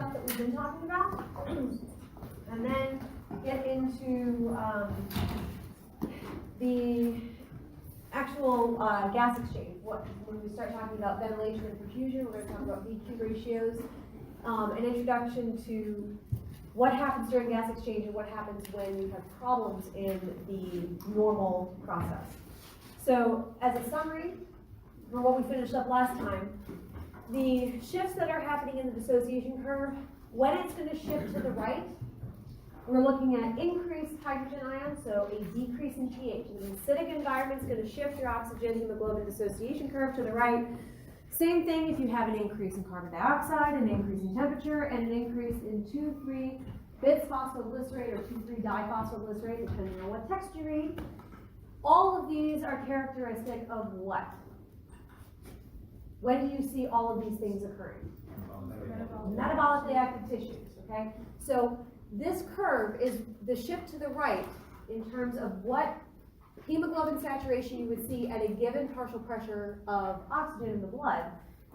stuff that we've been talking about, and then get into the actual gas exchange. When we start talking about ventilation and perfusion, we're going to talk about VQ ratios, an introduction to what happens during gas exchange and what happens when you have problems in the normal process. So, as a summary for what we finished up last time, the shifts that are happening in the dissociation curve, when it's going to shift to the right, we're looking at increased hydrogen ions, so a decrease in pH. In an acidic environment, it's going to shift your oxygen hemoglobin dissociation curve to the right. Same thing if you have an increase in carbon dioxide, an increase in temperature, and an increase in 2,3-bisphosphoglycerate or 2,3-diphosphoglycerate, depending on what text you read. All of these are characteristic of what? When do you see all of these things occurring? Metabolically active tissues, okay? So this curve is the shift to the right in terms of what hemoglobin saturation you would see at a given partial pressure of oxygen in the blood.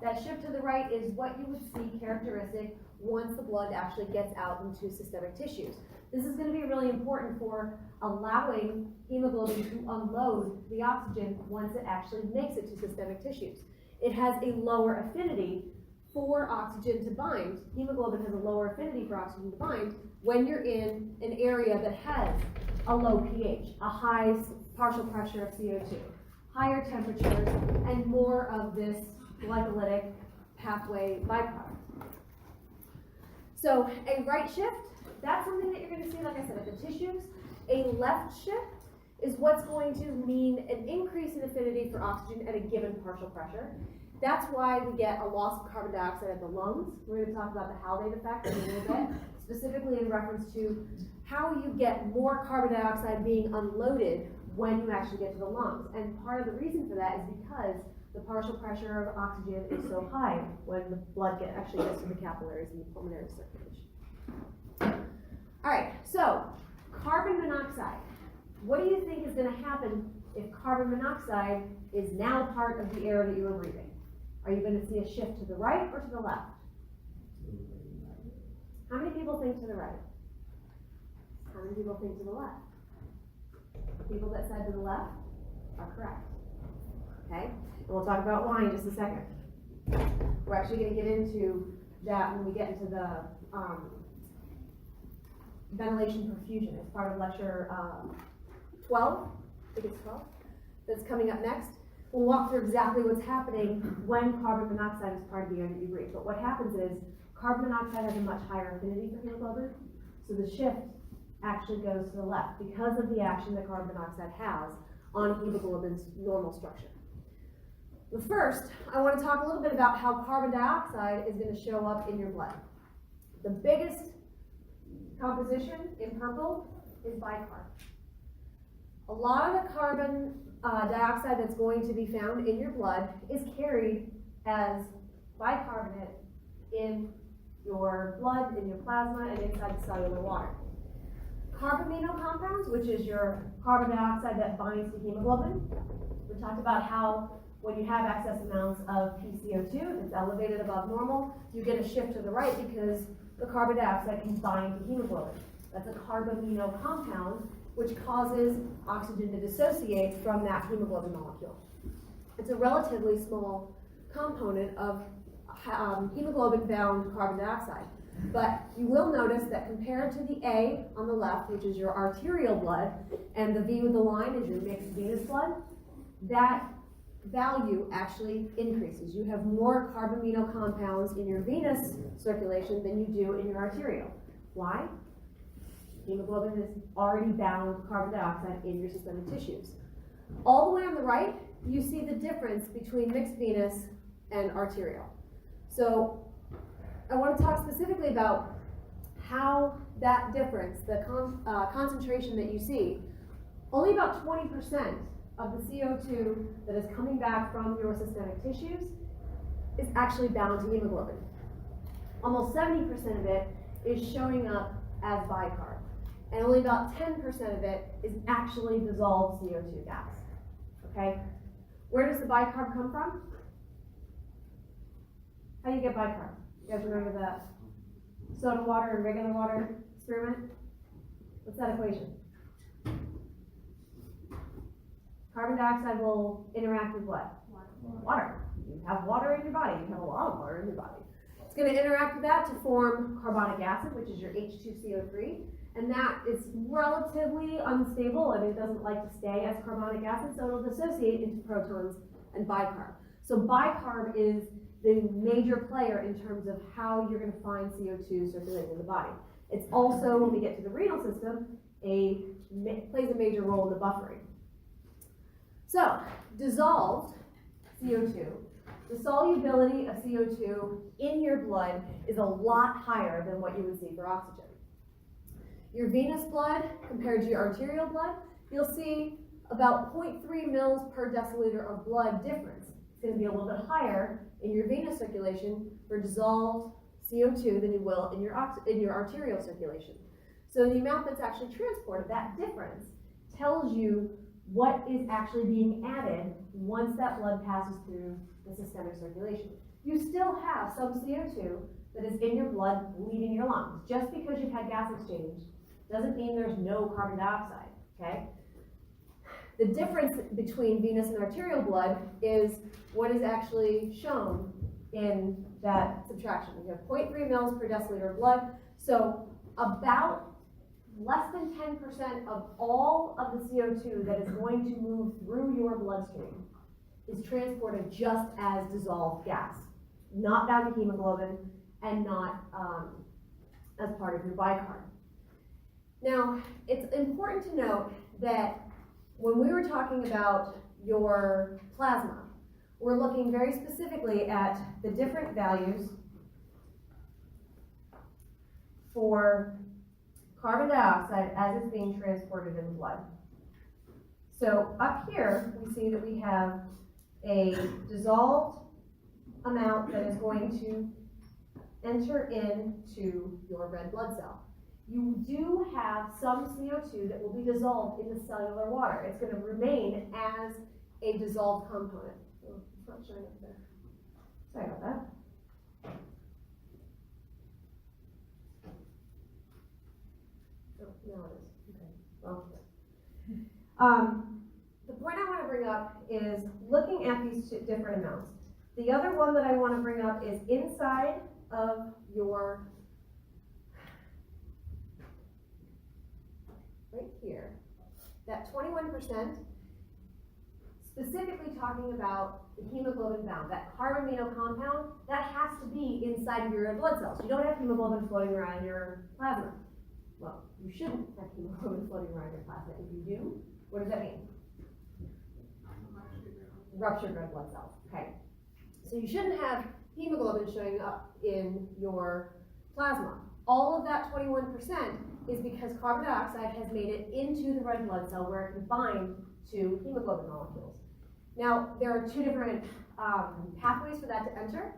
That shift to the right is what you would see characteristic once the blood actually gets out into systemic tissues. This is going to be really important for allowing hemoglobin to unload the oxygen once it actually makes it to systemic tissues. It has a lower affinity for oxygen to bind. Hemoglobin has a lower affinity for oxygen to bind when you're in an area that has a low pH, a high partial pressure of CO2, higher temperatures, and more of this glycolytic pathway byproduct. So a right shift, that's something that you're going to see, like I said, at the tissues. A left shift is what's going to mean an increase in affinity for oxygen at a given partial pressure. That's why we get a loss of carbon dioxide at the lungs. We're going to talk about the Haldane effect in a little bit, specifically in reference to how you get more carbon dioxide being unloaded when you actually get to the lungs. And part of the reason for that is because the partial pressure of oxygen is so high when the blood actually gets to the capillaries and the pulmonary circulation. All right, so carbon monoxide. What do you think is going to happen if carbon monoxide is now part of the air that you are breathing? Are you going to see a shift to the right or to the left? How many people think to the right? How many people think to the left? The people that said to the left are correct. Okay? And we'll talk about why in just a second. We're actually going to get into that when we get into the ventilation perfusion as part of lecture 12. I think it's 12. That's coming up next. We'll walk through exactly what's happening when carbon monoxide is part of the air that you breathe. But what happens is carbon monoxide has a much higher affinity for hemoglobin, so the shift actually goes to the left because of the action that carbon monoxide has on hemoglobin's normal structure. But first, I want to talk a little bit about how carbon dioxide is going to show up in your blood. The biggest composition in purple is bicarb. A lot of the carbon dioxide that's going to be found in your blood is carried as bicarbonate in your blood, in your plasma, and inside the cellular water. Carbamino compounds, which is your carbon dioxide that binds to hemoglobin. We talked about how when you have excess amounts of PCO2, it's elevated above normal, you get a shift to the right because the carbon dioxide can bind to hemoglobin. That's a carbamino compound, which causes oxygen to dissociate from that hemoglobin molecule. It's a relatively small component of hemoglobin-bound carbon dioxide. But you will notice that compared to the A on the left, which is your arterial blood, and the V with the line is your mixed venous blood, that value actually increases. You have more carbamino compounds in your venous circulation than you do in your arterial. Why? Hemoglobin has already bound carbon dioxide in your systemic tissues. All the way on the right, you see the difference between mixed venous and arterial. So I want to talk specifically about how that difference, the concentration that you see, only about 20% of the CO2 that is coming back from your systemic tissues is actually bound to hemoglobin. Almost 70% of it is showing up as bicarb. And only about 10% of it is actually dissolved CO2 gas. Okay? Where does the bicarb come from? How do you get bicarb? You guys remember that? soda water and regular water experiment? What's that equation? Carbon dioxide will interact with what? Water. You have water in your body. You have a lot of water in your body. It's going to interact with that to form carbonic acid, which is your H2CO3. And that is relatively unstable. I mean, it doesn't like to stay as carbonic acid, so it'll dissociate into protons and bicarb. So bicarb is the major player in terms of how you're going to find CO2 circulating in the body. It's also, when we get to the renal system, plays a major role in the buffering. So, dissolved CO2, the solubility of CO2 in your blood is a lot higher than what you would see for oxygen. Your venous blood compared to your arterial blood, you'll see about 0.3 mils per deciliter of blood difference. It's going to be a little bit higher in your venous circulation for dissolved CO2 than you will in your arterial circulation. So the amount that's actually transported, that difference, tells you what is actually being added once that blood passes through the systemic circulation. You still have some CO2 that is in your blood leaving your lungs. Just because you've had gas exchange doesn't mean there's no carbon dioxide, okay? The difference between venous and arterial blood is what is actually shown in that subtraction. We have 0.3 mils per deciliter of blood, so about less than 10% of all of the CO2 that is going to move through your bloodstream is transported just as dissolved gas, not bound to hemoglobin and not as part of your bicarb. Now, it's important to note that when we were talking about your plasma, we're looking very specifically at the different values for carbon dioxide as it's being transported in the blood. So up here, we see that we have a dissolved amount that is going to enter into your red blood cell. You do have some CO2 that will be dissolved in the cellular water. It's going to remain as a dissolved component. Oh, it's not showing up there. Sorry about that. Oh, now it is. Okay. Well, the point I want to bring up is looking at these two different amounts. The other one that I want to bring up is inside of your right here, that 21%, specifically talking about the hemoglobin bound, that carbamino compound, that has to be inside of your red blood cells. You don't have hemoglobin floating around your plasma. Well, you shouldn't have hemoglobin floating around your plasma. If you do, what does that mean? Ruptured red blood cells. Okay. So you shouldn't have hemoglobin showing up in your plasma. All of that 21% is because carbon dioxide has made it into the red blood cell where it can bind to hemoglobin molecules. Now, there are two different pathways for that to enter.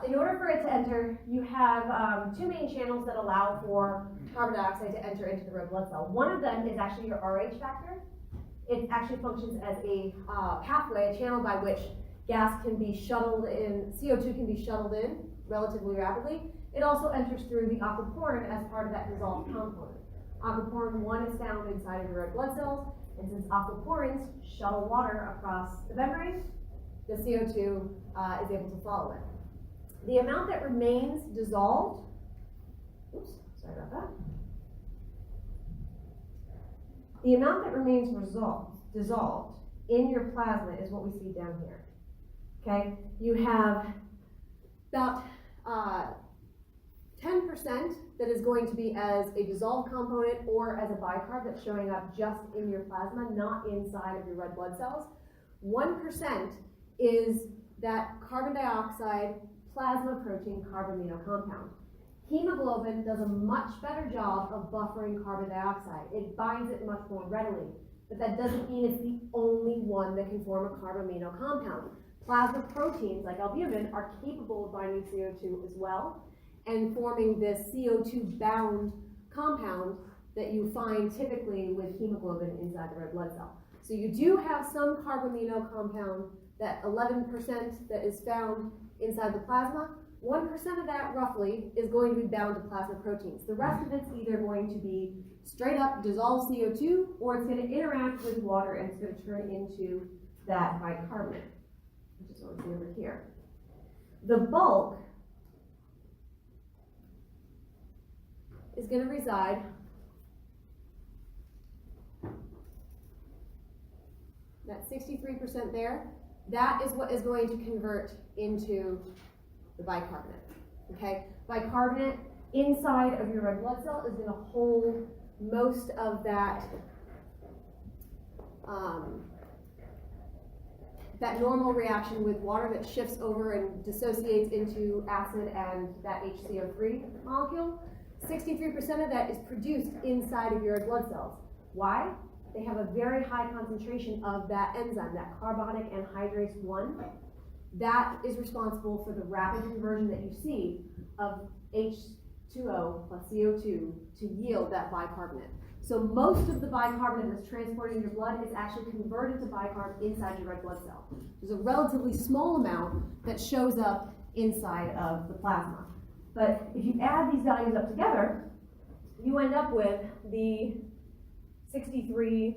In order for it to enter, you have two main channels that allow for carbon dioxide to enter into the red blood cell. One of them is actually your RH factor. It actually functions as a pathway, a channel by which gas can be shuttled in, CO2 can be shuttled in relatively rapidly. It also enters through the aquaporin as part of that dissolved component. Aquaporin 1 is found inside of the red blood cells, and since aquaporins shuttle water across the membrane, the CO2 is able to follow it. The amount that remains dissolved, oops, sorry about that. The amount that remains dissolved in your plasma is what we see down here. Okay, you have about 10% that is going to be as a dissolved component or as a bicarb that's showing up just in your plasma, not inside of your red blood cells. 1% is that carbon dioxide plasma protein carbamino compound. Hemoglobin does a much better job of buffering carbon dioxide. It binds it much more readily, but that doesn't mean it's the only one that can form a carbamino compound. Plasma proteins like albumin are capable of binding CO2 as well and forming this CO2 bound compound that you find typically with hemoglobin inside the red blood cell. So you do have some carbamino compound, that 11% that is found inside the plasma, 1% of that roughly is going to be bound to plasma proteins. The rest of it's either going to be straight up dissolved CO2, or it's going to interact with water and it's going to turn into that bicarbonate, which is what we see over here. The bulk is going to reside that 63% there. That is what is going to convert into the bicarbonate. Okay, bicarbonate inside of your red blood cell is going to hold most of that that normal reaction with water that shifts over and dissociates into acid and that HCO3 molecule. 63% of that is produced inside of your red blood cells. Why? They have a very high concentration of that enzyme, that carbonic anhydrase 1. That is responsible for the rapid conversion that you see of H2O plus CO2 to yield that bicarbonate. So most of the bicarbonate that's transported in your blood is actually converted to bicarb inside your red blood cell. There's a relatively small amount that shows up inside of the plasma. But if you add these values up together, you end up with the 63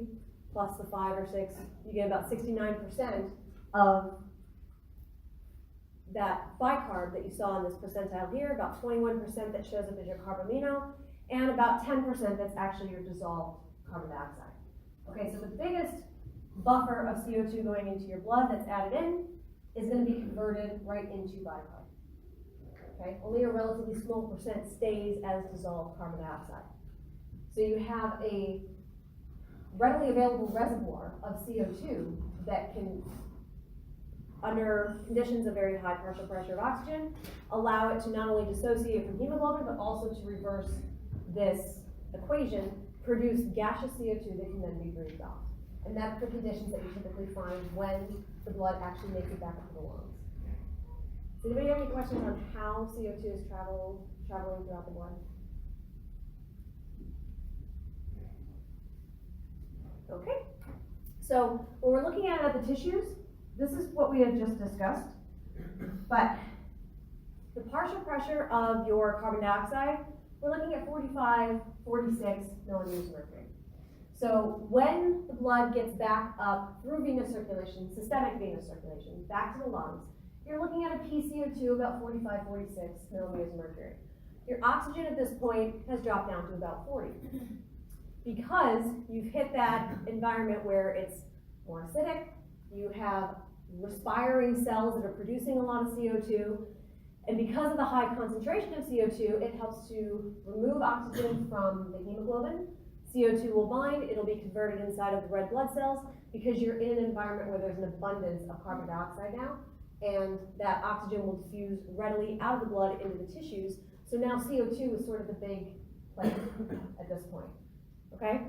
plus the 5 or 6, you get about 69% of that bicarb that you saw in this percentile here, about 21% that shows up as your carbamino, and about 10% that's actually your dissolved carbon dioxide. Okay, so the biggest buffer of CO2 going into your blood that's added in is going to be converted right into bicarb. Okay, only a relatively small percent stays as dissolved carbon dioxide. So you have a readily available reservoir of CO2 that can, under conditions of very high partial pressure of oxygen, allow it to not only dissociate from hemoglobin, but also to reverse this equation, produce gaseous CO2 that can then be breathed off. And that's the conditions that you typically find when the blood actually makes it back up to the lungs. Does anybody have any questions on how CO2 is traveling throughout the blood? Okay, so when we're looking at the tissues, this is what we have just discussed, but the partial pressure of your carbon dioxide, we're looking at 45, 46 millimeters of mercury. So when the blood gets back up through venous circulation, systemic venous circulation, back to the lungs, you're looking at a PCO2 about 45, 46 millimeters of mercury. Your oxygen at this point has dropped down to about 40. Because you've hit that environment where it's more acidic, you have respiring cells that are producing a lot of CO2, and because of the high concentration of CO2, it helps to remove oxygen from the hemoglobin. CO2 will bind, it'll be converted inside of the red blood cells because you're in an environment where there's an abundance of carbon dioxide now, and that oxygen will diffuse readily out of the blood into the tissues. So now CO2 is sort of the big player at this point. Okay,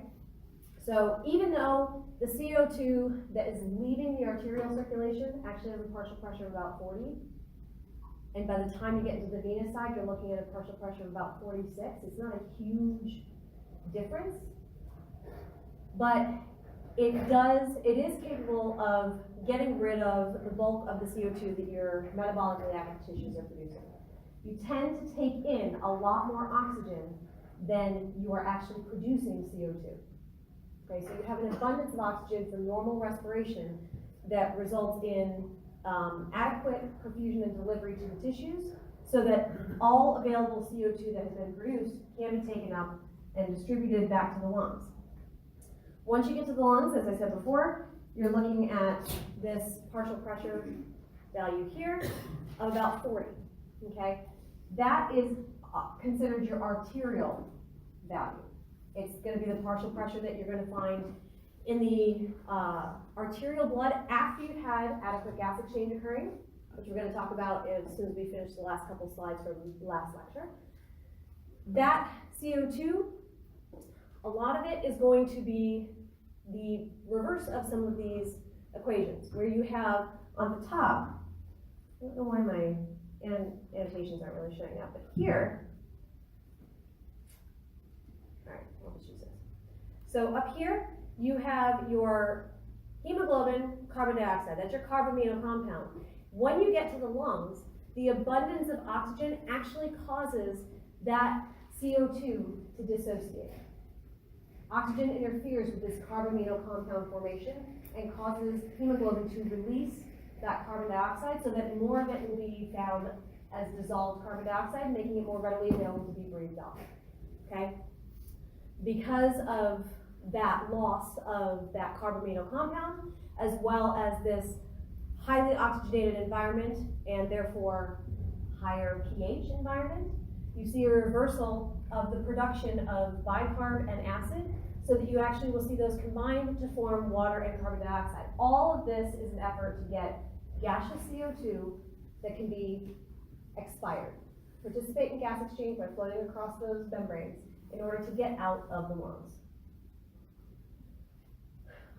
so even though the CO2 that is leaving the arterial circulation actually has a partial pressure of about 40, and by the time you get into the venous side, you're looking at a partial pressure of about 46. It's not a huge difference, but it is capable of getting rid of the bulk of the CO2 that your metabolically active tissues are producing. You tend to take in a lot more oxygen than you are actually producing CO2. Okay, so you have an abundance of oxygen for normal respiration that results in adequate perfusion and delivery to the tissues so that all available CO2 that has been produced can be taken up and distributed back to the lungs. Once you get to the lungs, as I said before, you're looking at this partial pressure value here of about 40, okay? That is considered your arterial value. It's going to be the partial pressure that you're going to find in the arterial blood after you've had adequate gas exchange occurring, which we're going to talk about as soon as we finish the last couple slides from the last lecture. That CO2, a lot of it is going to be the reverse of some of these equations, where you have on the top, I don't know why my annotations aren't really showing up, but here, all right, I'll just use this. So up here, you have your hemoglobin, carbon dioxide. That's your carbamino compound. When you get to the lungs, the abundance of oxygen actually causes that CO2 to dissociate. Oxygen interferes with this carbamino compound formation and causes hemoglobin to release that carbon dioxide so that more of it will be found as dissolved carbon dioxide, making it more readily available to be breathed off, okay? Because of that loss of that carbamino compound, as well as this highly oxygenated environment and therefore higher pH environment, you see a reversal of the production of bicarb and acid so that you actually will see those combined to form water and carbon dioxide. All of this is an effort to get gaseous CO2 that can be expired. Participate in gas exchange by floating across those membranes in order to get out of the lungs.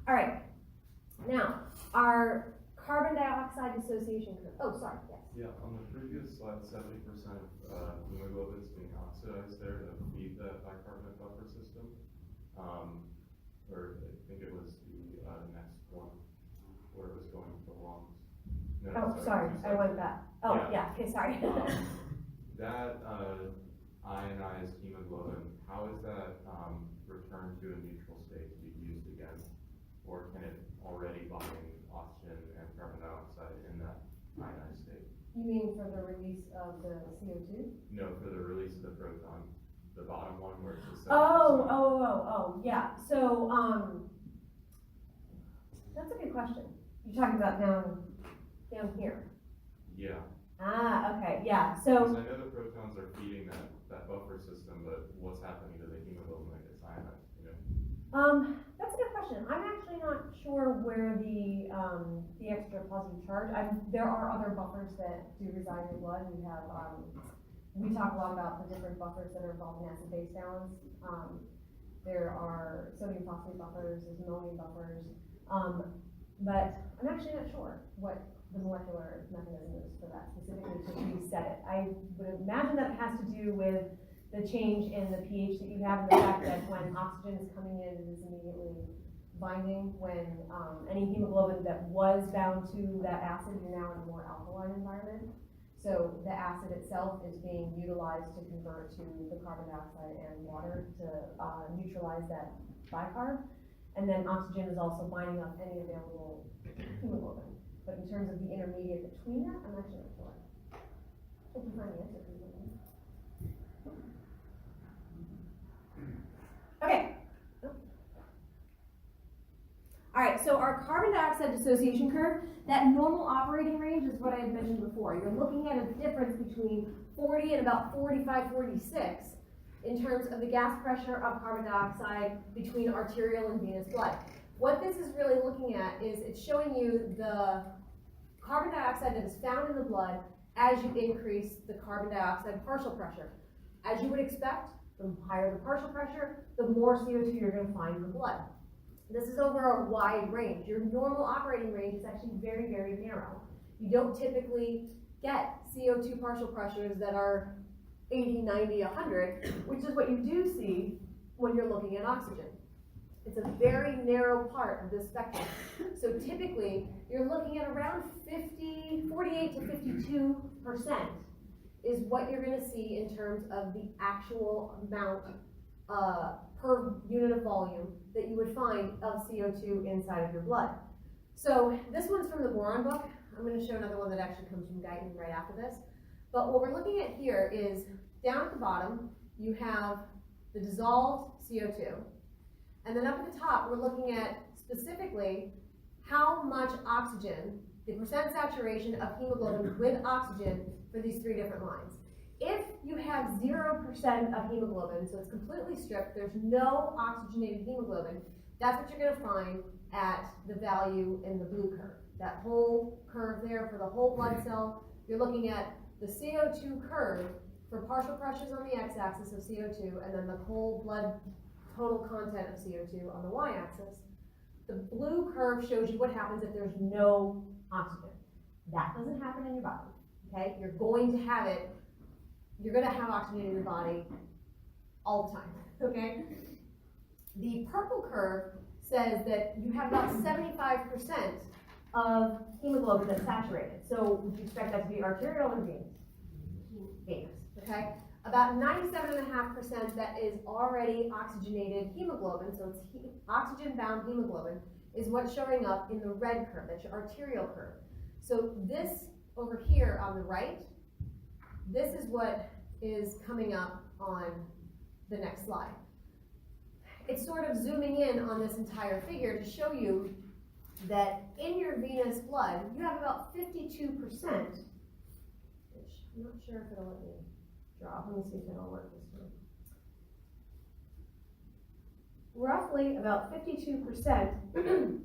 All right, now our carbon dioxide dissociation curve. Oh, sorry, yes. Yeah, on the previous slide, 70% of hemoglobin is being oxidized there to feed that bicarbonate buffer system. Or I think it was the next one where it was going to the lungs. No, Oh, sorry, I went back. Oh, yeah, okay, sorry. That ionized hemoglobin, how is that returned to a neutral state to be used again? Or can it already bind oxygen and carbon dioxide in that ionized state? You mean for the release of the CO2? No, for the release of the proton, the bottom one where it says 70%. Yeah. So, that's a good question. You're talking about down here. Yeah. Ah, okay, yeah. So, Because I know the protons are feeding that buffer system, but what's happening to the hemoglobin that gets ionized, you know? that's a good question. I'm actually not sure where the extra positive charge. There are other buffers that do reside in your blood. We have, we talk a lot about the different buffers that are involved in acid-base balance. There are sodium phosphate buffers, there's ammonia buffers, but I'm actually not sure what the molecular mechanism is for that, specifically to reset it. I would imagine that it has to do with the change in the pH that you have, and the fact that when oxygen is coming in, it is immediately binding. When any hemoglobin that was bound to that acid, you're now in a more alkaline environment. So the acid itself is being utilized to convert to the carbon dioxide and water to neutralize that bicarb. And then oxygen is also binding up any available hemoglobin. But in terms of the intermediate between that, I'm actually not sure. I can find the answer for you. Okay. All right, so our carbon dioxide dissociation curve, that normal operating range is what I had mentioned before. You're looking at a difference between 40 and about 45, 46 in terms of the gas pressure of carbon dioxide between arterial and venous blood. What this is really looking at is it's showing you the carbon dioxide that is found in the blood as you increase the carbon dioxide partial pressure. As you would expect, the higher the partial pressure, the more CO2 you're going to find in the blood. This is over a wide range. Your normal operating range is actually very, very narrow. You don't typically get CO2 partial pressures that are 80, 90, 100, which is what you do see when you're looking at oxygen. It's a very narrow part of this spectrum. So typically, you're looking at around 48 to 52% is what you're going to see in terms of the actual amount per unit of volume that you would find of CO2 inside of your blood. So this one's from the boron book. I'm going to show another one that actually comes from Guyton right after this. But what we're looking at here is down at the bottom, you have the dissolved CO2. And then up at the top, we're looking at specifically how much oxygen, the percent saturation of hemoglobin with oxygen for these three different lines. If you have 0% of hemoglobin, so it's completely stripped, there's no oxygenated hemoglobin, that's what you're going to find at the value in the blue curve. That whole curve there for the whole blood cell, you're looking at the CO2 curve for partial pressures on the x-axis of CO2, and then the whole blood total content of CO2 on the y-axis. The blue curve shows you what happens if there's no oxygen. That doesn't happen in your body, okay? You're going to have it. You're going to have oxygen in your body all the time, okay? The purple curve says that you have about 75% of hemoglobin that's saturated. So would you expect that to be arterial or venous? okay? About 97.5% that is already oxygenated hemoglobin, so it's oxygen-bound hemoglobin, is what's showing up in the red curve, that's your arterial curve. So this over here on the right, this is what is coming up on the next slide. It's sort of zooming in on this entire figure to show you that in your venous blood, you have about 52%, which I'm not sure if it'll let me draw. Let me see if it'll work this time. Roughly about 52%.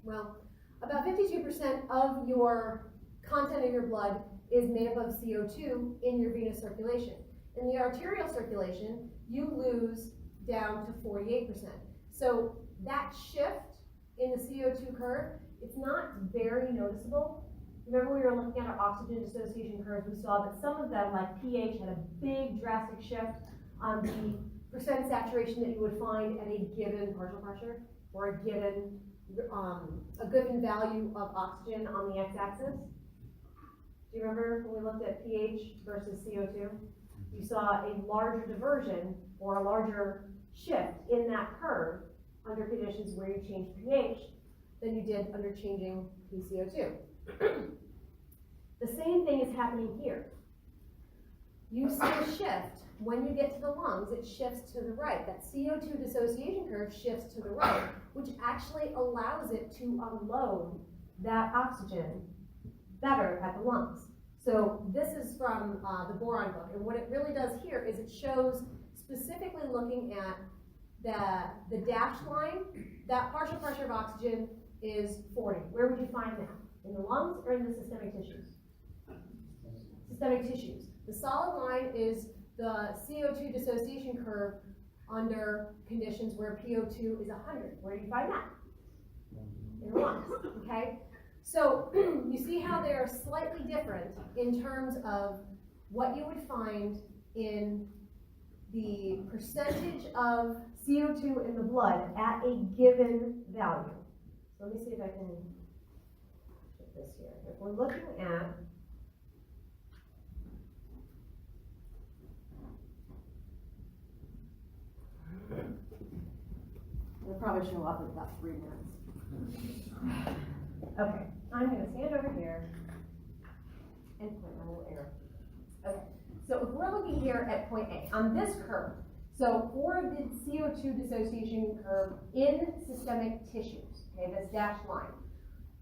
Well, about 52% of your content in your blood is made up of CO2 in your venous circulation. In the arterial circulation, you lose down to 48%. So that shift in the CO2 curve, it's not very noticeable. Remember we were looking at our oxygen dissociation curves, we saw that some of them, like pH, had a big drastic shift on the percent saturation that you would find at a given partial pressure, or a given value of oxygen on the x-axis. Do you remember when we looked at pH versus CO2? You saw a larger diversion or a larger shift in that curve under conditions where you change pH than you did under changing PCO2. The same thing is happening here. You see a shift when you get to the lungs, it shifts to the right. That CO2 dissociation curve shifts to the right, which actually allows it to unload that oxygen better at the lungs. So this is from the boron book, and what it really does here is it shows specifically looking at the dashed line, that partial pressure of oxygen is 40. Where would you find that? In the lungs or in the systemic tissues? Systemic tissues. The solid line is the CO2 dissociation curve under conditions where PO2 is 100. Where do you find that? In the lungs, okay? So you see how they're slightly different in terms of what you would find in the percentage of CO2 in the blood at a given value. So let me see if I can put this here. If we're looking at it'll probably show up in about 3 minutes. Okay, I'm going to stand over here and point my little arrow. Okay, so if we're looking here at point A, on this curve, so for the CO2 dissociation curve in systemic tissues, okay, this dashed line,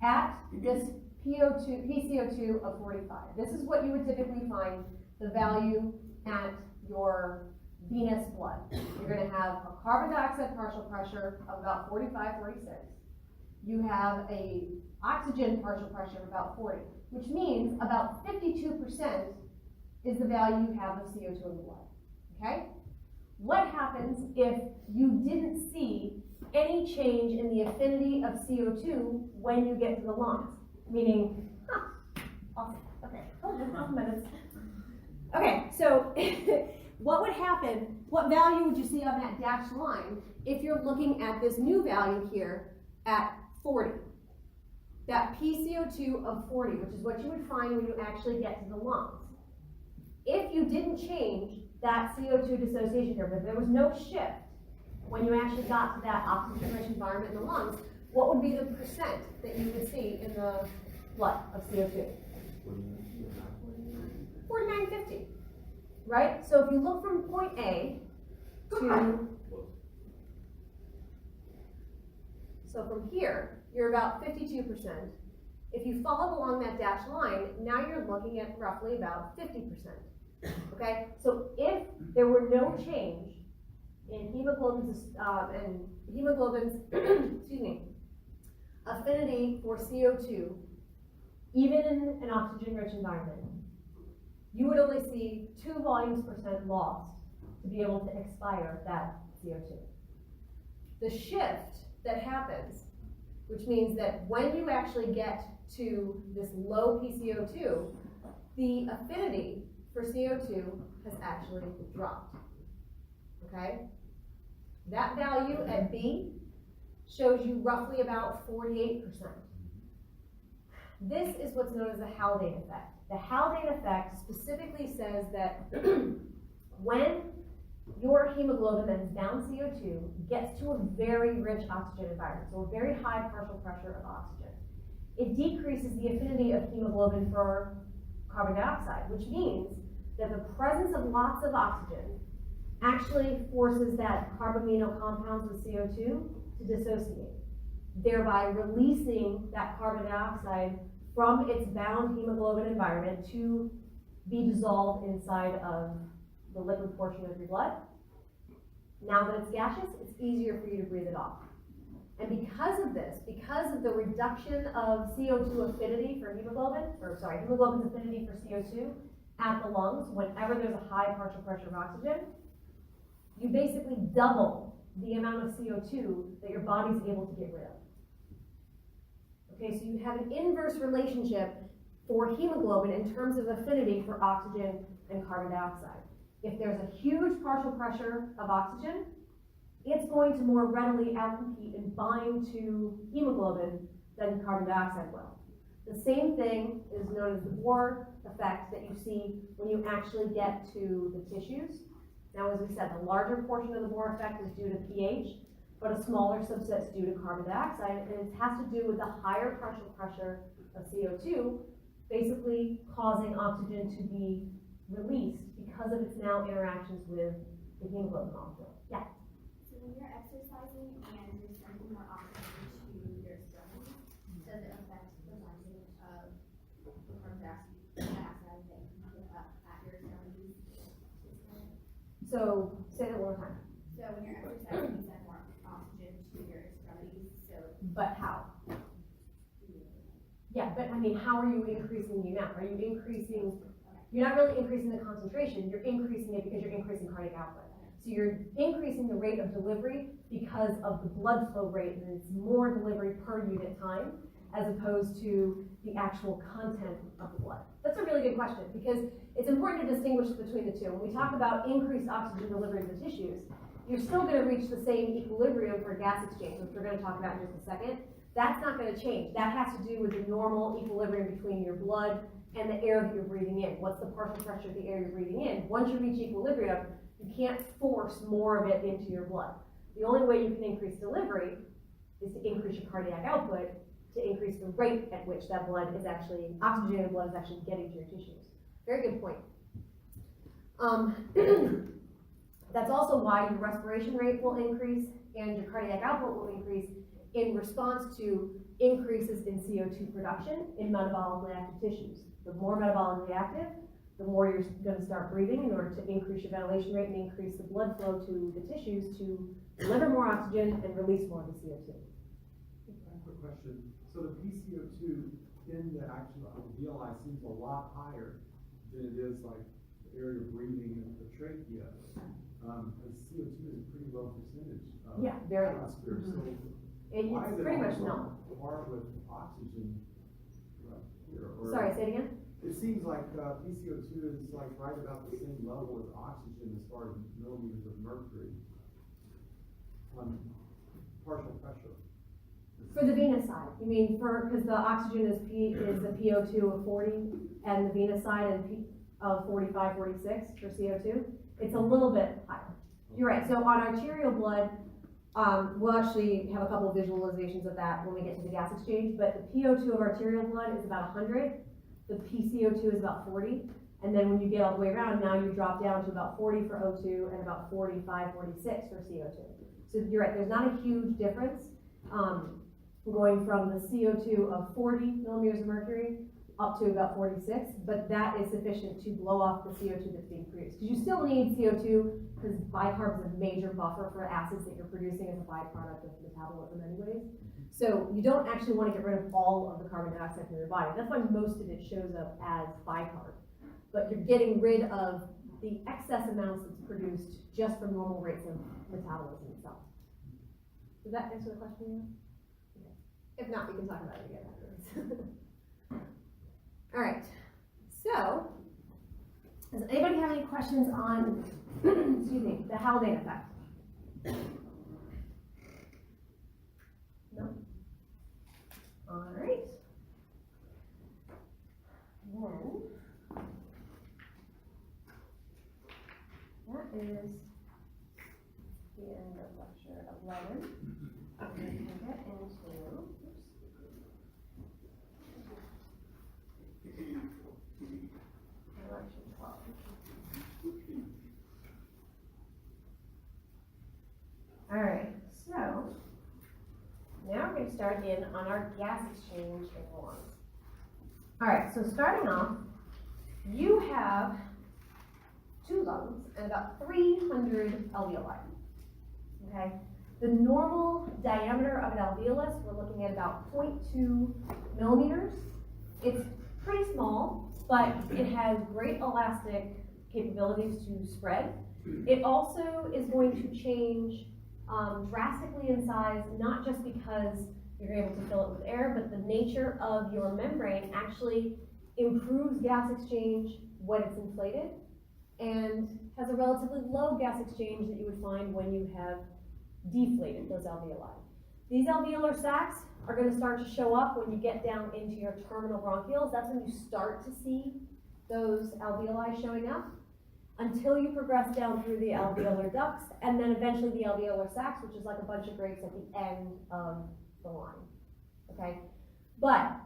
at this PCO2 of 45, this is what you would typically find the value at your venous blood. You're going to have a carbon dioxide partial pressure of about 45, 46. You have a oxygen partial pressure of about 40, which means about 52% is the value you have of CO2 in the blood, okay? What happens if you didn't see any change in the affinity of CO2 when you get to the lungs? Meaning, awesome, okay, just a couple minutes. Okay, so what would happen, what value would you see on that dashed line if you're looking at this new value here at 40? That PCO2 of 40, which is what you would find when you actually get to the lungs. If you didn't change that CO2 dissociation curve, if there was no shift when you actually got to that oxygen-rich environment in the lungs, what would be the percent that you would see in the blood of CO2? 4950, right? So if you look from point A to, so from here, you're about 52%. If you follow along that dashed line, now you're looking at roughly about 50%. Okay, so if there were no change in hemoglobin's excuse me, affinity for CO2, even in an oxygen-rich environment, you would only see 2 volumes % lost to be able to expire that CO2. The shift that happens, which means that when you actually get to this low PCO2, the affinity for CO2 has actually dropped, okay? That value at B shows you roughly about 48%. This is what's known as the Haldane effect. The Haldane effect specifically says that when your hemoglobin that is bound CO2 gets to a very rich oxygen environment, so a very high partial pressure of oxygen, it decreases the affinity of hemoglobin for carbon dioxide, which means that the presence of lots of oxygen actually forces that carbamino compounds with CO2 to dissociate, thereby releasing that carbon dioxide from its bound hemoglobin environment to be dissolved inside of the liquid portion of your blood. Now that it's gaseous, it's easier for you to breathe it off. And because of this, because of the reduction of CO2 affinity for hemoglobin's affinity for CO2 at the lungs, whenever there's a high partial pressure of oxygen, you basically double the amount of CO2 that your body's able to get rid of. Okay, so you have an inverse relationship for hemoglobin in terms of affinity for oxygen and carbon dioxide. If there's a huge partial pressure of oxygen, it's going to more readily outcompete and bind to hemoglobin than carbon dioxide will. The same thing is known as the Bohr effect that you see when you actually get to the tissues. Now, as we said, the larger portion of the Bohr effect is due to pH, but a smaller subset is due to carbon dioxide, and it has to do with the higher partial pressure of CO2, basically causing oxygen to be released because of its now interactions with the hemoglobin molecule. Yeah? So when you're exercising and you're sending more oxygen to your extremities, does it affect the binding of the carbon dioxide that you get up at your extremities? So, say that one more time. So when you're exercising, you send more oxygen to your extremities, so. But how? Yeah, but I mean, how are you increasing the amount? Are you increasing, you're not really increasing the concentration, you're increasing it because you're increasing cardiac output. So you're increasing the rate of delivery because of the blood flow rate, and it's more delivery per unit time, as opposed to the actual content of the blood. That's a really good question, because it's important to distinguish between the two. When we talk about increased oxygen delivery to the tissues, you're still going to reach the same equilibrium for gas exchange, which we're going to talk about in just a second. That's not going to change. That has to do with the normal equilibrium between your blood and the air that you're breathing in. What's the partial pressure of the air you're breathing in? Once you reach equilibrium, you can't force more of it into your blood. The only way you can increase delivery is to increase your cardiac output, to increase the rate at which that blood is actually, oxygenated blood is actually getting to your tissues. Very good point. That's also why your respiration rate will increase and your cardiac output will increase in response to increases in CO2 production in metabolically active tissues. The more metabolically active, the more you're going to start breathing in order to increase your ventilation rate and increase the blood flow to the tissues to deliver more oxygen and release more of the CO2. Quick question. So the PCO2 in the actual alveoli seems a lot higher than it is like the area of breathing in the trachea. Because CO2 is a pretty low percentage of Yeah, very low. atmosphere. So It's why is it pretty much also null. par with oxygen right here? Or Sorry, say it again? it seems like PCO2 is like right about the same level as oxygen as far as millimeters of mercury on partial pressure. For the venous side, you mean because the oxygen is the PO2 of 40 and the venous side is of 45, 46 for CO2. It's a little bit higher. You're right. So on arterial blood, we'll actually have a couple of visualizations of that when we get to the gas exchange, but the PO2 of arterial blood is about 100, the PCO2 is about 40, and then when you get all the way around, now you drop down to about 40 for O2 and about 45, 46 for CO2. So you're right, there's not a huge difference going from the CO2 of 40 millimeters of mercury up to about 46, but that is sufficient to blow off the CO2 that's being produced. Because you still need CO2, because bicarb is a major buffer for acids that you're producing as a byproduct of metabolism anyways. So you don't actually want to get rid of all of the carbon dioxide from your body. That's why most of it shows up as bicarb. But you're getting rid of the excess amounts that's produced just from normal rates of metabolism itself. Does that answer the question? Okay. If not, we can talk about it again afterwards. All right, so, does anybody have any questions on, excuse me, the Haldane effect? No? All right. then, that is the end of lecture 11. We can get into, lecture 12. Alright, so now we're going to start in on our gas exchange in the lungs. Alright, so starting off, you have 2 lungs and about 300 alveoli. Okay? The normal diameter of an alveolus, we're looking at about 0.2 millimeters. It's pretty small, but it has great elastic capabilities to spread. It also is going to change drastically in size, not just because you're able to fill it with air, but the nature of your membrane actually improves gas exchange when it's inflated and has a relatively low gas exchange that you would find when you have deflated those alveoli. These alveolar sacs are going to start to show up when you get down into your terminal bronchioles. That's when you start to see those alveoli showing up, until you progress down through the alveolar ducts, and then eventually the alveolar sacs, which is like a bunch of grapes at the end of the line, okay? But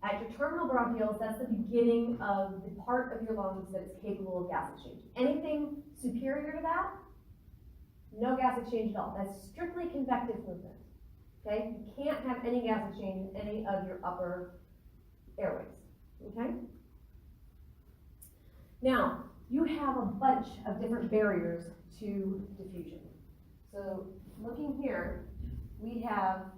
at your terminal bronchioles, that's the beginning of the part of your lungs that is capable of gas exchange. Anything superior to that, no gas exchange at all. That's strictly convective movement, okay? You can't have any gas exchange in any of your upper airways, okay? Now, you have a bunch of different barriers to diffusion. So looking here, we have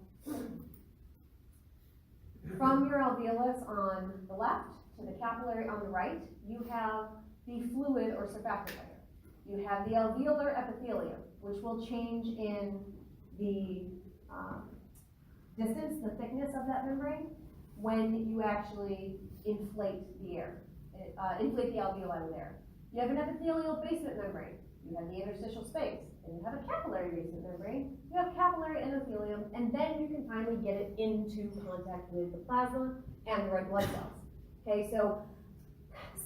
from your alveolus on the left to the capillary on the right, you have the fluid or surfactant layer. You have the alveolar epithelium, which will change in the distance, the thickness of that membrane, when you actually inflate the air, inflate the alveoli with air. You have an epithelial basement membrane, you have the interstitial space, and you have a capillary basement membrane, you have capillary endothelium, and then you can finally get it into contact with the plasma and the red blood cells. Okay, so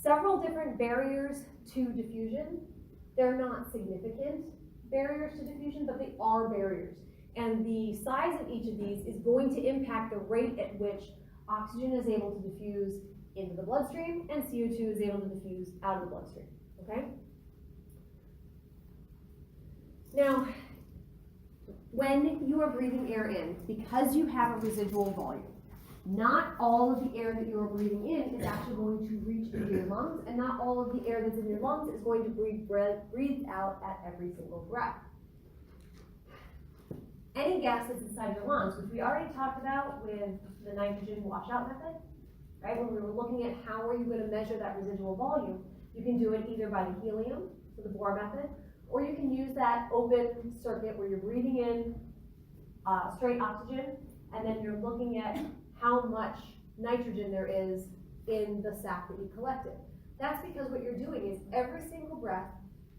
several different barriers to diffusion. They're not significant barriers to diffusion, but they are barriers. And the size of each of these is going to impact the rate at which oxygen is able to diffuse into the bloodstream, and CO2 is able to diffuse out of the bloodstream, okay? Now, when you are breathing air in, because you have a residual volume, not all of the air that you are breathing in is actually going to reach into your lungs, and not all of the air that's in your lungs is going to breathe out at every single breath. Any gas that's inside your lungs, which we already talked about with the nitrogen washout method, right? When we were looking at how are you going to measure that residual volume, you can do it either by the helium, so the Bohr method, or you can use that open circuit where you're breathing in straight oxygen, and then you're looking at how much nitrogen there is in the sac that you collected. That's because what you're doing is every single breath,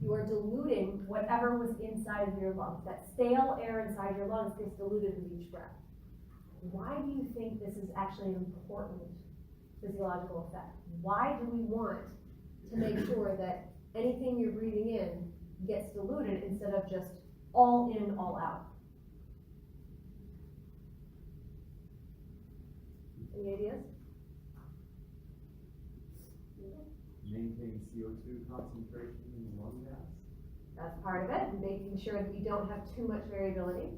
you are diluting whatever was inside of your lungs. That stale air inside your lungs gets diluted with each breath. Why do you think this is actually an important physiological effect? Why do we want to make sure that anything you're breathing in gets diluted instead of just all in, all out? Any ideas? Maintain CO2 concentration in lung gas. That's part of it, and making sure that you don't have too much variability.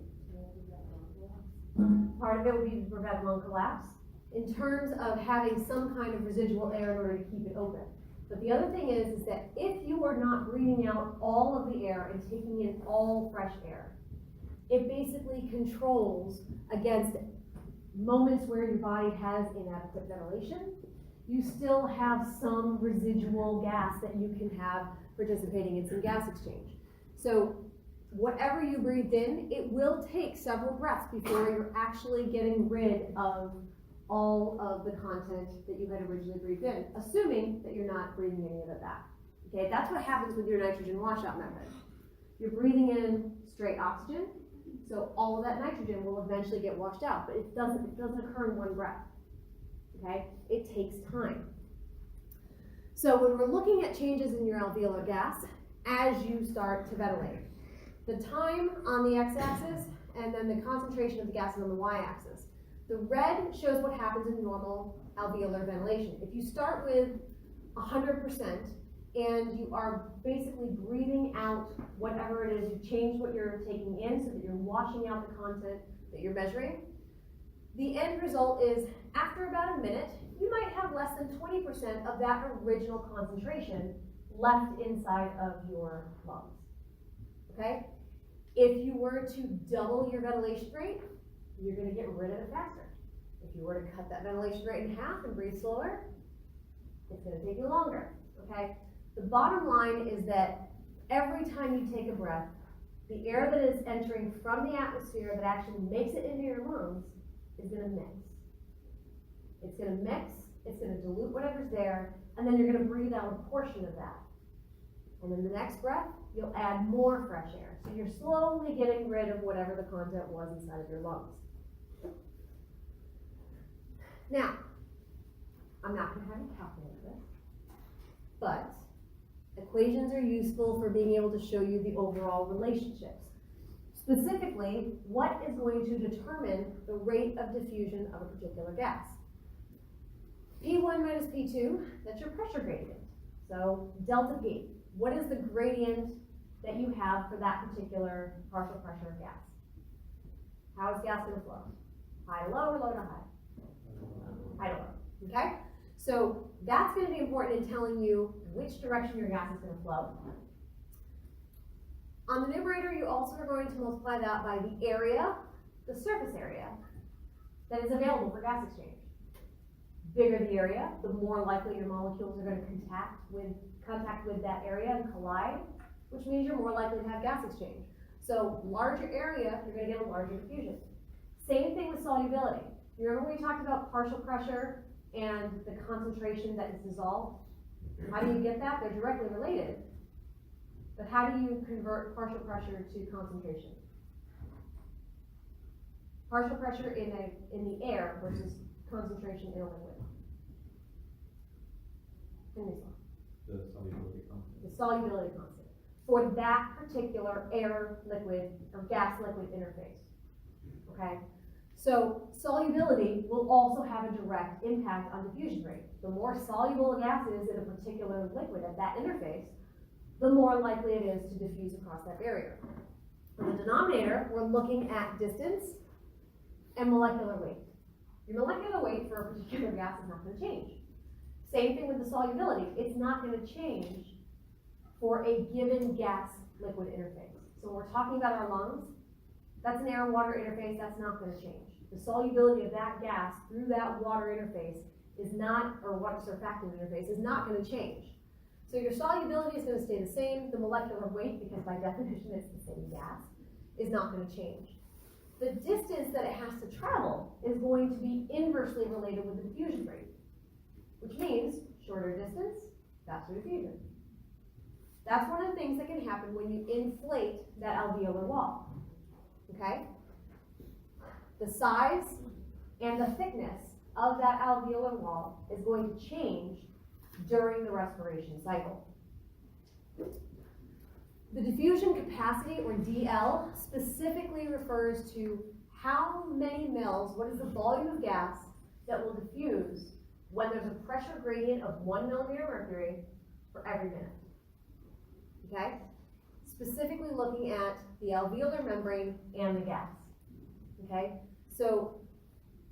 Part of it would be to prevent lung collapse, in terms of having some kind of residual air in order to keep it open. But the other thing is that if you are not breathing out all of the air and taking in all fresh air, it basically controls against moments where your body has inadequate ventilation. You still have some residual gas that you can have participating in some gas exchange. So whatever you breathed in, it will take several breaths before you're actually getting rid of all of the content that you had originally breathed in, assuming that you're not breathing any of it back. Okay, that's what happens with your nitrogen washout method. You're breathing in straight oxygen, so all of that nitrogen will eventually get washed out, but it doesn't occur in one breath. okay? It takes time. So when we're looking at changes in your alveolar gas, as you start to ventilate, the time on the x-axis and then the concentration of the gases on the y-axis. The red shows what happens in normal alveolar ventilation. If you start with 100% and you are basically breathing out whatever it is, you change what you're taking in so that you're washing out the content that you're measuring, the end result is after about a minute, you might have less than 20% of that original concentration left inside of your lungs, okay? If you were to double your ventilation rate, you're gonna get rid of it faster. If you were to cut that ventilation rate in half and breathe slower, it's gonna take you longer, okay? The bottom line is that every time you take a breath, the air that is entering from the atmosphere that actually makes it into your lungs is gonna mix. It's gonna mix, it's gonna dilute whatever's there, and then you're gonna breathe out a portion of that. And then the next breath, you'll add more fresh air. So you're slowly getting rid of whatever the content was inside of your lungs. Now, I'm not gonna have you calculate this, but equations are useful for being able to show you the overall relationships. Specifically, what is going to determine the rate of diffusion of a particular gas? P1 minus P2, that's your pressure gradient. So delta P, what is the gradient that you have for that particular partial pressure of gas? How is gas going to flow? High to low or low to high? High to low, okay? So that's going to be important in telling you which direction your gas is going to flow. On the numerator, you also are going to multiply that by the area, the surface area, that is available for gas exchange. Bigger the area, the more likely your molecules are going to contact with that area and collide, which means you're more likely to have gas exchange. So larger area, you're going to get a larger diffusion. Same thing with solubility. You remember when we talked about partial pressure and the concentration that is dissolved? How do you get that? They're directly related. But how do you convert partial pressure to concentration? Partial pressure in the air versus concentration in a liquid. Henry's law. The solubility constant. The solubility constant for that particular air liquid or gas liquid interface. Okay? So solubility will also have a direct impact on diffusion rate. The more soluble a gas is in a particular liquid at that interface, the more likely it is to diffuse across that barrier. In the denominator, we're looking at distance and molecular weight. Your molecular weight for a particular gas is not going to change. Same thing with the solubility. It's not going to change for a given gas-liquid interface. So when we're talking about our lungs, that's an air-water interface, that's not going to change. The solubility of that gas through that water interface is not, or water surfactant interface, is not going to change. So your solubility is going to stay the same. The molecular weight, because by definition it's the same gas, is not going to change. The distance that it has to travel is going to be inversely related with the diffusion rate, which means shorter distance, faster diffusion. That's one of the things that can happen when you inflate that alveolar wall, okay? The size and the thickness of that alveolar wall is going to change during the respiration cycle. The diffusion capacity, or DL, specifically refers to how many mils, what is the volume of gas that will diffuse when there's a pressure gradient of 1 millimeter mercury for every minute. Okay? Specifically looking at the alveolar membrane and the gas. Okay? So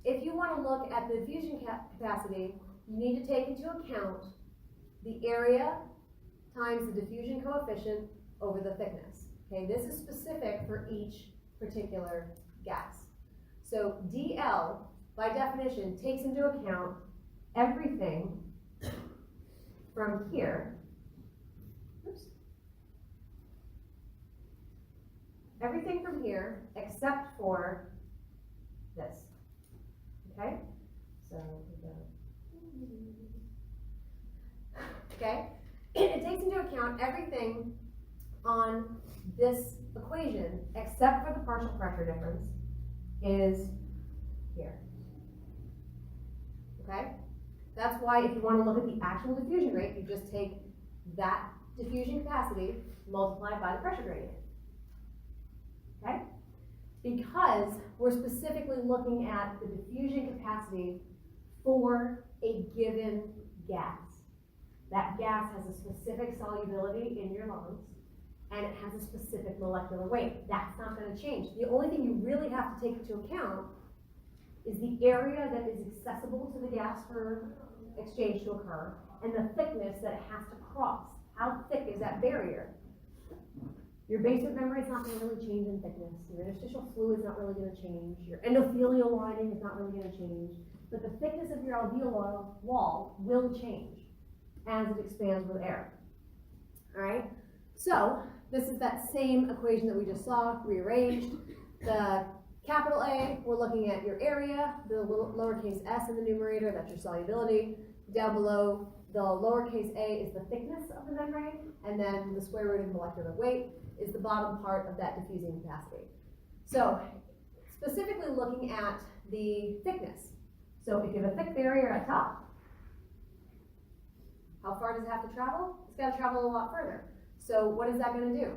if you want to look at the diffusion capacity, you need to take into account the area times the diffusion coefficient over the thickness. Okay, this is specific for each particular gas. So DL, by definition, takes into account everything from here, everything from here except for this. Okay, so okay, it takes into account everything on this equation except for the partial pressure difference is here. okay? That's why if you wanna look at the actual diffusion rate, you just take that diffusion capacity multiplied by the pressure gradient. Okay? Because we're specifically looking at the diffusion capacity for a given gas. That gas has a specific solubility in your lungs, and it has a specific molecular weight. That's not gonna change. The only thing you really have to take into account is the area that is accessible to the gas for exchange to occur, and the thickness that it has to cross. How thick is that barrier? Your basement membrane is not gonna really change in thickness. Your interstitial fluid is not really gonna change. Your endothelial lining is not really gonna change. But the thickness of your alveolar wall will change as it expands with air. All right? So, this is that same equation that we just saw, rearranged. The capital A, we're looking at your area, the lowercase s in the numerator, that's your solubility. Down below, the lowercase a is the thickness of the membrane, and then the square root of molecular weight is the bottom part of that diffusing capacity. So, specifically looking at the thickness. So if you have a thick barrier at top, how far does it have to travel? It's got to travel a lot further. So what is that going to do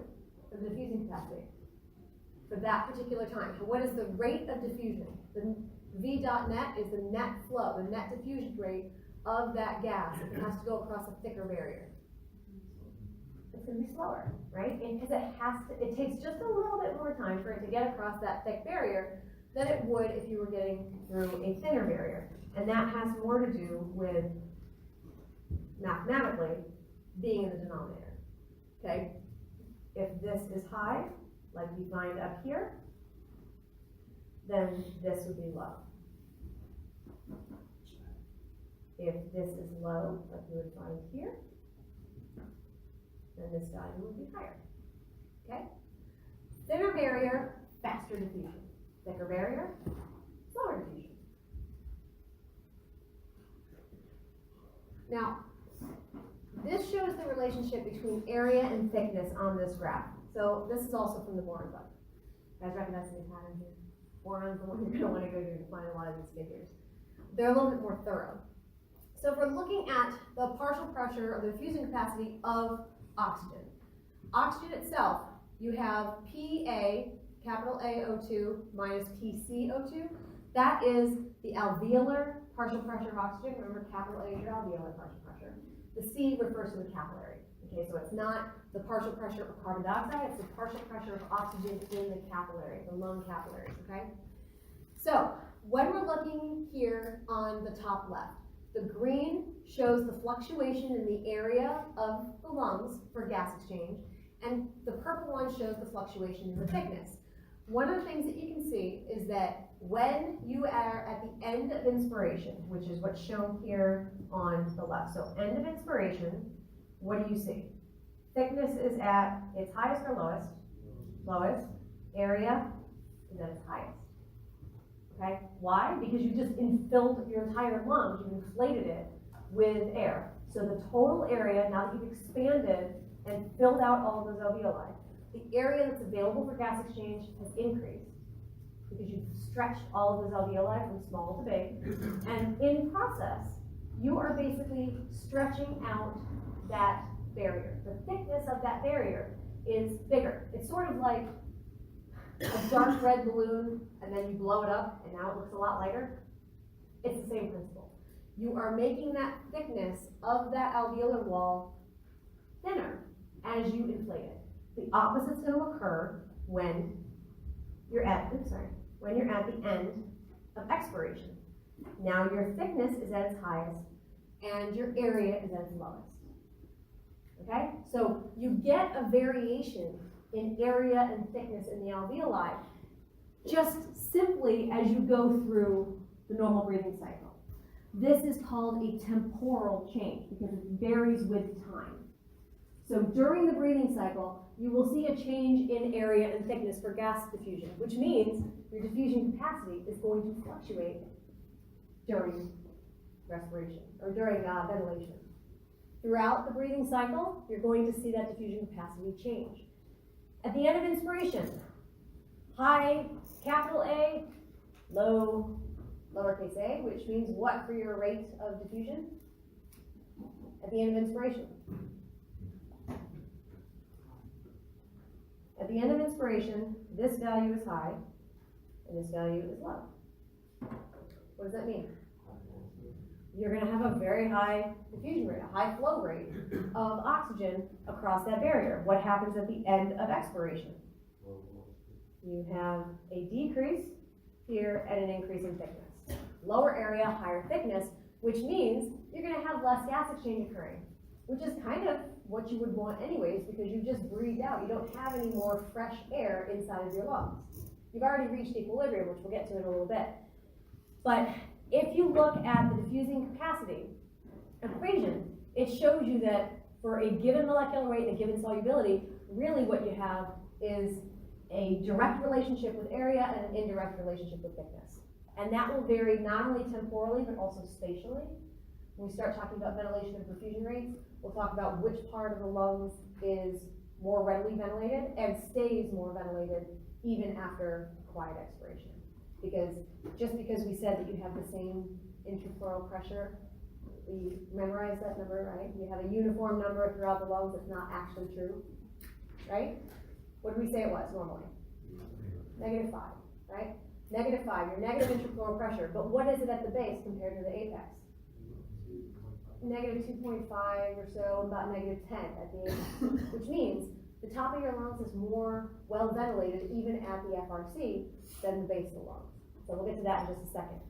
for the diffusing capacity for that particular time? So what is the rate of diffusion? The V dot net is the net flow, the net diffusion rate of that gas if it has to go across a thicker barrier. It's going to be slower, right? Because it takes just a little bit more time for it to get across that thick barrier than it would if you were getting through a thinner barrier. And that has more to do with, mathematically, being in the denominator, okay? If this is high, like you find up here, then this would be low. If this is low, like you would find here, then this value would be higher, okay? Thinner barrier, faster diffusion. Thicker barrier, slower diffusion. Now, this shows the relationship between area and thickness on this graph. So this is also from the boron book. You guys recognize any pattern here? Boron's the one you're going to want to go to find a lot of these figures. They're a little bit more thorough. So if we're looking at the partial pressure or the diffusion capacity of oxygen. Oxygen itself, you have PA, capital AO2 minus PCO2. That is the alveolar partial pressure of oxygen. Remember, capital A is your alveolar partial pressure. The C refers to the capillary. Okay, so it's not the partial pressure of carbon dioxide, it's the partial pressure of oxygen in the capillary, the lung capillaries, okay? So, when we're looking here on the top left, the green shows the fluctuation in the area of the lungs for gas exchange, and the purple one shows the fluctuation in the thickness. One of the things that you can see is that when you are at the end of inspiration, which is what's shown here on the left, so end of inspiration, what do you see? Thickness is at its highest or lowest? Lowest. Area is at its highest. Okay? Why? Because you just filled your entire lungs, you inflated it with air. So the total area, now that you've expanded and filled out all of those alveoli, the area that's available for gas exchange has increased because you've stretched all of those alveoli from small to big. And in process, you are basically stretching out that barrier. The thickness of that barrier is bigger. It's sort of like a dark red balloon, and then you blow it up, and now it looks a lot lighter. It's the same principle. You are making that thickness of that alveolar wall thinner as you inflate it. The opposite's going to occur when you're at, when you're at the end of expiration. Now your thickness is at its highest, and your area is at its lowest. Okay? So you get a variation in area and thickness in the alveoli just simply as you go through the normal breathing cycle. This is called a temporal change because it varies with time. So during the breathing cycle, you will see a change in area and thickness for gas diffusion, which means your diffusion capacity is going to fluctuate during respiration or during ventilation. Throughout the breathing cycle, you're going to see that diffusion capacity change. At the end of inspiration, high, capital A, low, lowercase a, which means what for your rate of diffusion? At the end of inspiration. At the end of inspiration, this value is high, and this value is low. What does that mean? You're gonna have a very high diffusion rate, a high flow rate of oxygen across that barrier. What happens at the end of expiration? You have a decrease here and an increase in thickness. Lower area, higher thickness, which means you're gonna have less gas exchange occurring, which is kind of what you would want anyways, because you just breathed out. You don't have any more fresh air inside of your lungs. You've already reached equilibrium, which we'll get to in a little bit. But if you look at the diffusing capacity equation, it shows you that for a given molecular weight and a given solubility, really what you have is a direct relationship with area and an indirect relationship with thickness. And that will vary not only temporally, but also spatially. When we start talking about ventilation and perfusion rates, we'll talk about which part of the lungs is more readily ventilated and stays more ventilated even after quiet expiration. Because just because we said that you have the same intrapleural pressure, we memorize that number, right? You have a uniform number throughout the lungs, it's not actually true, right? What did we say it was normally? -5, right? -5, your negative intrapleural pressure, but what is it at the base compared to the apex? -2.5 or so, about -10 at the apex, which means the top of your lungs is more well ventilated even at the FRC than the base of the lungs. So we'll get to that in just a second.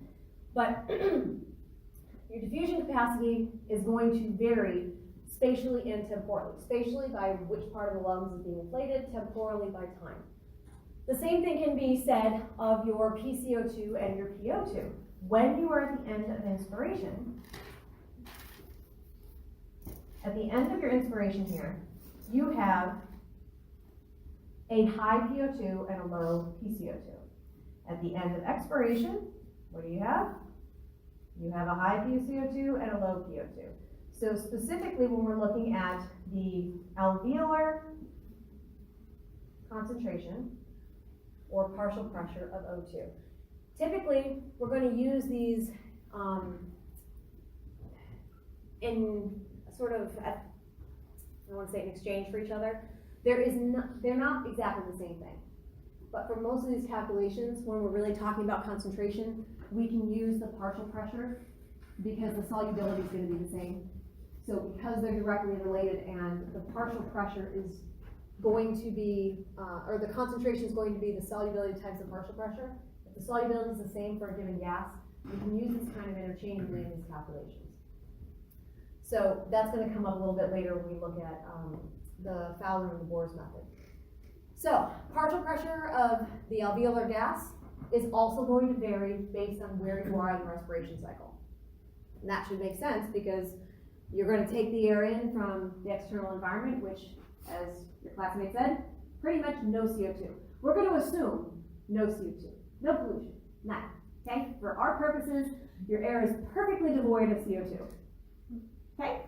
But your diffusion capacity is going to vary spatially and temporally. Spatially by which part of the lungs is being inflated, temporally by time. The same thing can be said of your PCO2 and your PO2. When you are at the end of inspiration, at the end of your inspiration here, you have a high PO2 and a low PCO2. At the end of expiration, what do you have? You have a high PCO2 and a low PO2. So specifically when we're looking at the alveolar concentration or partial pressure of O2. Typically, we're going to use these in sort of, I don't want to say in exchange for each other. They're not exactly the same thing. But for most of these calculations, when we're really talking about concentration, we can use the partial pressure because the solubility is going to be the same. So because they're directly related and the partial pressure is going to be, or the concentration is going to be the solubility times the partial pressure, if the solubility is the same for a given gas, we can use this kind of interchangeably in these calculations. So that's going to come up a little bit later when we look at the Fowler and the Boers method. So, partial pressure of the alveolar gas is also going to vary based on where you are in the respiration cycle. And that should make sense because you're going to take the air in from the external environment, which, as your classmate said, pretty much no CO2. We're going to assume no CO2, no pollution, none, okay? For our purposes, your air is perfectly devoid of CO2, okay?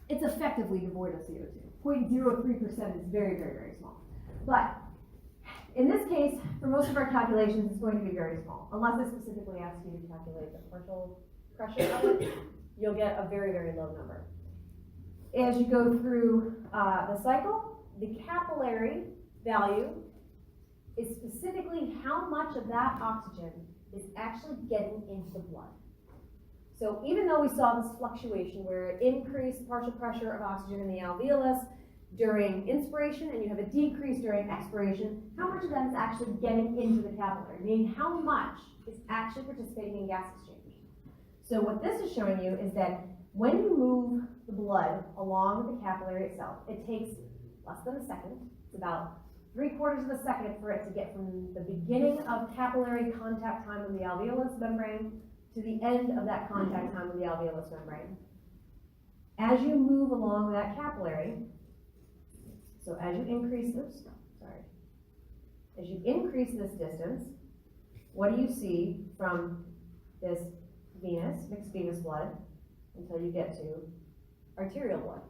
It's effectively devoid of CO2. 0.03% is very, very, very small. But in this case, for most of our calculations, it's going to be very small. Unless I specifically ask you to calculate the partial pressure of it, you'll get a very, very low number. As you go through the cycle, the capillary value is specifically how much of that oxygen is actually getting into the blood. So even though we saw this fluctuation where it increased partial pressure of oxygen in the alveolus during inspiration and you have a decrease during expiration, how much of that is actually getting into the capillary? Meaning how much is actually participating in gas exchange? So what this is showing you is that when you move the blood along the capillary itself, it takes less than a second. It's about 3/4 of a second for it to get from the beginning of capillary contact time with the alveolus membrane to the end of that contact time with the alveolus membrane. As you move along that capillary, so as you increase this, as you increase this distance, what do you see from this venous, mixed venous blood, until you get to arterial blood?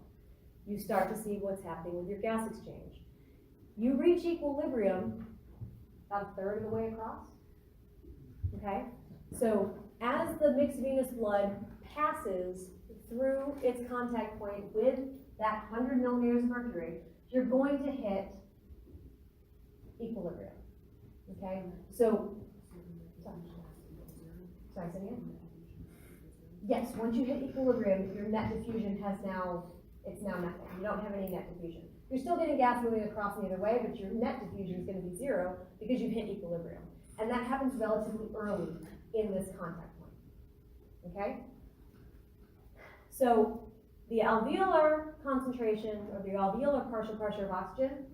You start to see what's happening with your gas exchange. You reach equilibrium about 1/3 of the way across. okay? So as the mixed venous blood passes through its contact point with that 100 millimeters of mercury, you're going to hit equilibrium, okay? So, sorry, say it again? Yes, once you hit equilibrium, your net diffusion it's now nothing. You don't have any net diffusion. You're still getting gas moving across the other way, but your net diffusion is gonna be 0 because you hit equilibrium. And that happens relatively early in this contact point, okay? So the alveolar concentration, or the alveolar partial pressure of oxygen,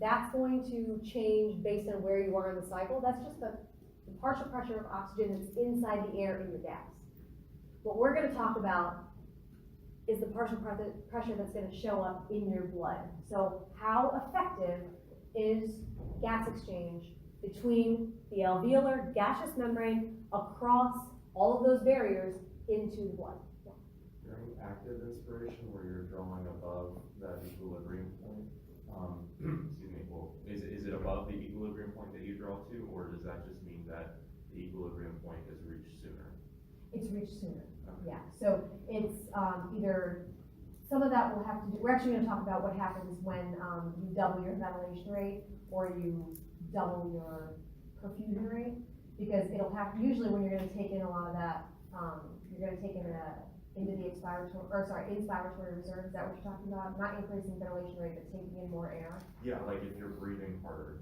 that's going to change based on where you are in the cycle. That's just the partial pressure of oxygen that's inside the air in your gas. What we're gonna talk about is the partial pressure that's gonna show up in your blood. So how effective is gas exchange between the alveolar gaseous membrane across all of those barriers into the blood? Yeah. During active inspiration, where you're drawing above that equilibrium point, excuse me, well, is it above the equilibrium point that you draw to, or does that just mean that the equilibrium point is reached sooner? It's reached sooner. Okay. Yeah, so it's either, some of that will have to do, we're actually gonna talk about what happens when you double your ventilation rate or you double your perfusion rate, because it'll have, usually when you're gonna take in a lot of that, you're gonna take in into the inspiratory reserve. Is that what you're talking about? Not increasing ventilation rate, but taking in more air? Yeah, like if you're breathing harder,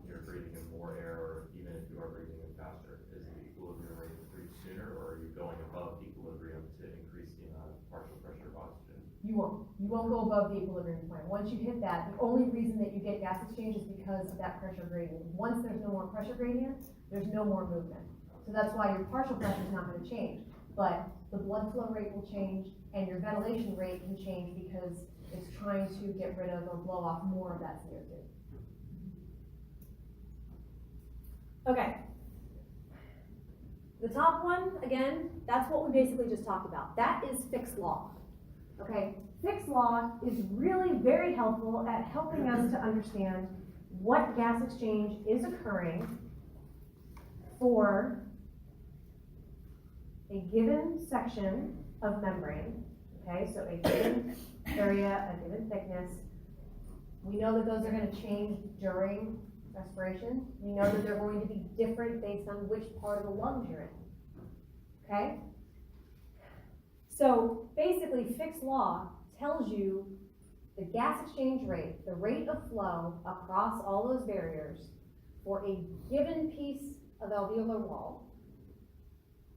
you're breathing in more air, or even if you are breathing in faster, is the equilibrium rate reached sooner, or are you going above equilibrium to increase the amount of partial pressure of oxygen? You won't go above the equilibrium point. Once you hit that, the only reason that you get gas exchange is because of that pressure gradient. Once there's no more pressure gradient, there's no more movement. So that's why your partial pressure is not gonna change, but the blood flow rate will change and your ventilation rate can change because it's trying to get rid of or blow off more of that CO2. Okay. The top one, again, that's what we basically just talked about. That is Fick's law. Okay, Fick's law is really very helpful at helping us to understand what gas exchange is occurring for a given section of membrane. Okay, so a given area, a given thickness. We know that those are going to change during respiration. We know that they're going to be different based on which part of the lungs you're in. Okay? So basically, Fick's law tells you the gas exchange rate, the rate of flow across all those barriers for a given piece of alveolar wall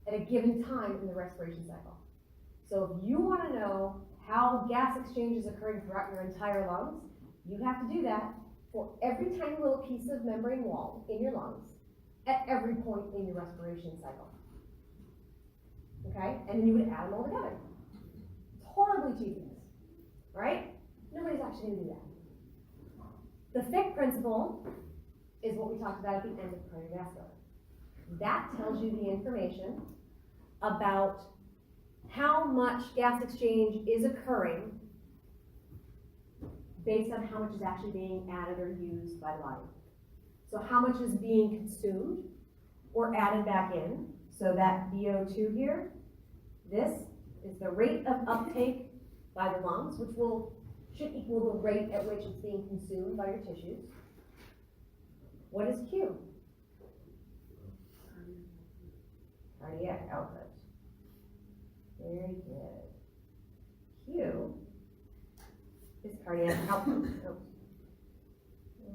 at a given time in the respiration cycle. So if you want to know how gas exchange is occurring throughout your entire lungs, you have to do that for every tiny little piece of membrane wall in your lungs at every point in your respiration cycle. Okay? And then you would add them all together. It's horribly tedious, right? Nobody's actually going to do that. The Fick principle is what we talked about at the end of cardiovascular. That tells you the information about how much gas exchange is occurring based on how much is actually being added or used by the body. So how much is being consumed or added back in. So that VO2 here, this is the rate of uptake by the lungs, which should equal the rate at which it's being consumed by your tissues. What is Q? Cardiac output. Very good. Q is cardiac output. Oh.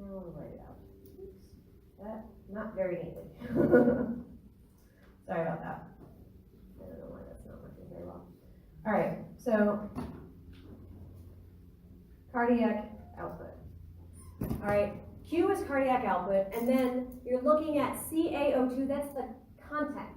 I'll write it out. Oops. That, not very neatly. Sorry about that. I don't know why that's not working very well. All right, so cardiac output. All right, Q is cardiac output, and then you're looking at CaO2, that's the content.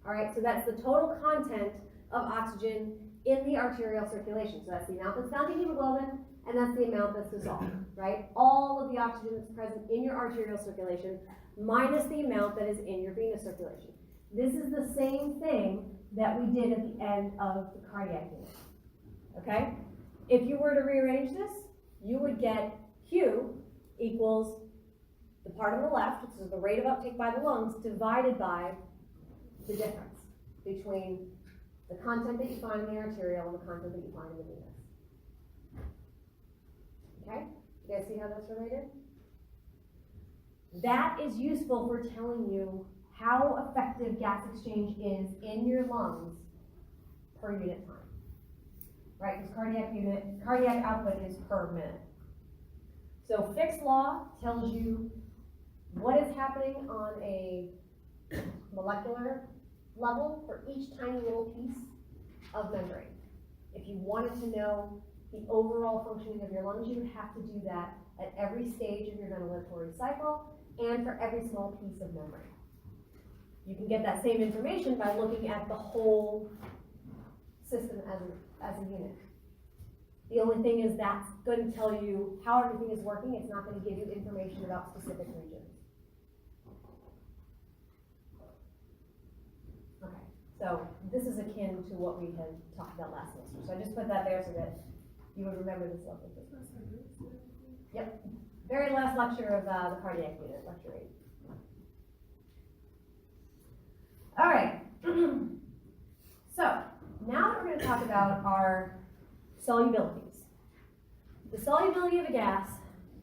All right, so that's the total content of oxygen in the arterial circulation. So that's the amount that's found in hemoglobin, and that's the amount that's dissolved, right? All of the oxygen that's present in your arterial circulation minus the amount that is in your venous circulation. This is the same thing that we did at the end of the cardiac unit, okay? If you were to rearrange this, you would get Q equals the part on the left, which is the rate of uptake by the lungs, divided by the difference between the content that you find in the arterial and the content that you find in the venous. Okay? You guys see how that's related? That is useful for telling you how effective gas exchange is in your lungs per unit time. Right? Because cardiac output is per minute. So Fick's law tells you what is happening on a molecular level for each tiny little piece of membrane. If you wanted to know the overall functioning of your lungs, you would have to do that at every stage of your ventilatory cycle and for every small piece of membrane. You can get that same information by looking at the whole system as a unit. The only thing is that's going to tell you how everything is working. It's not going to give you information about specific regions. Okay, so this is akin to what we had talked about last semester. So I just put that there so that you would remember this level. Yep, very last lecture of the cardiac unit, lecture 8. All right, so now that we're going to talk about our solubilities. The solubility of a gas,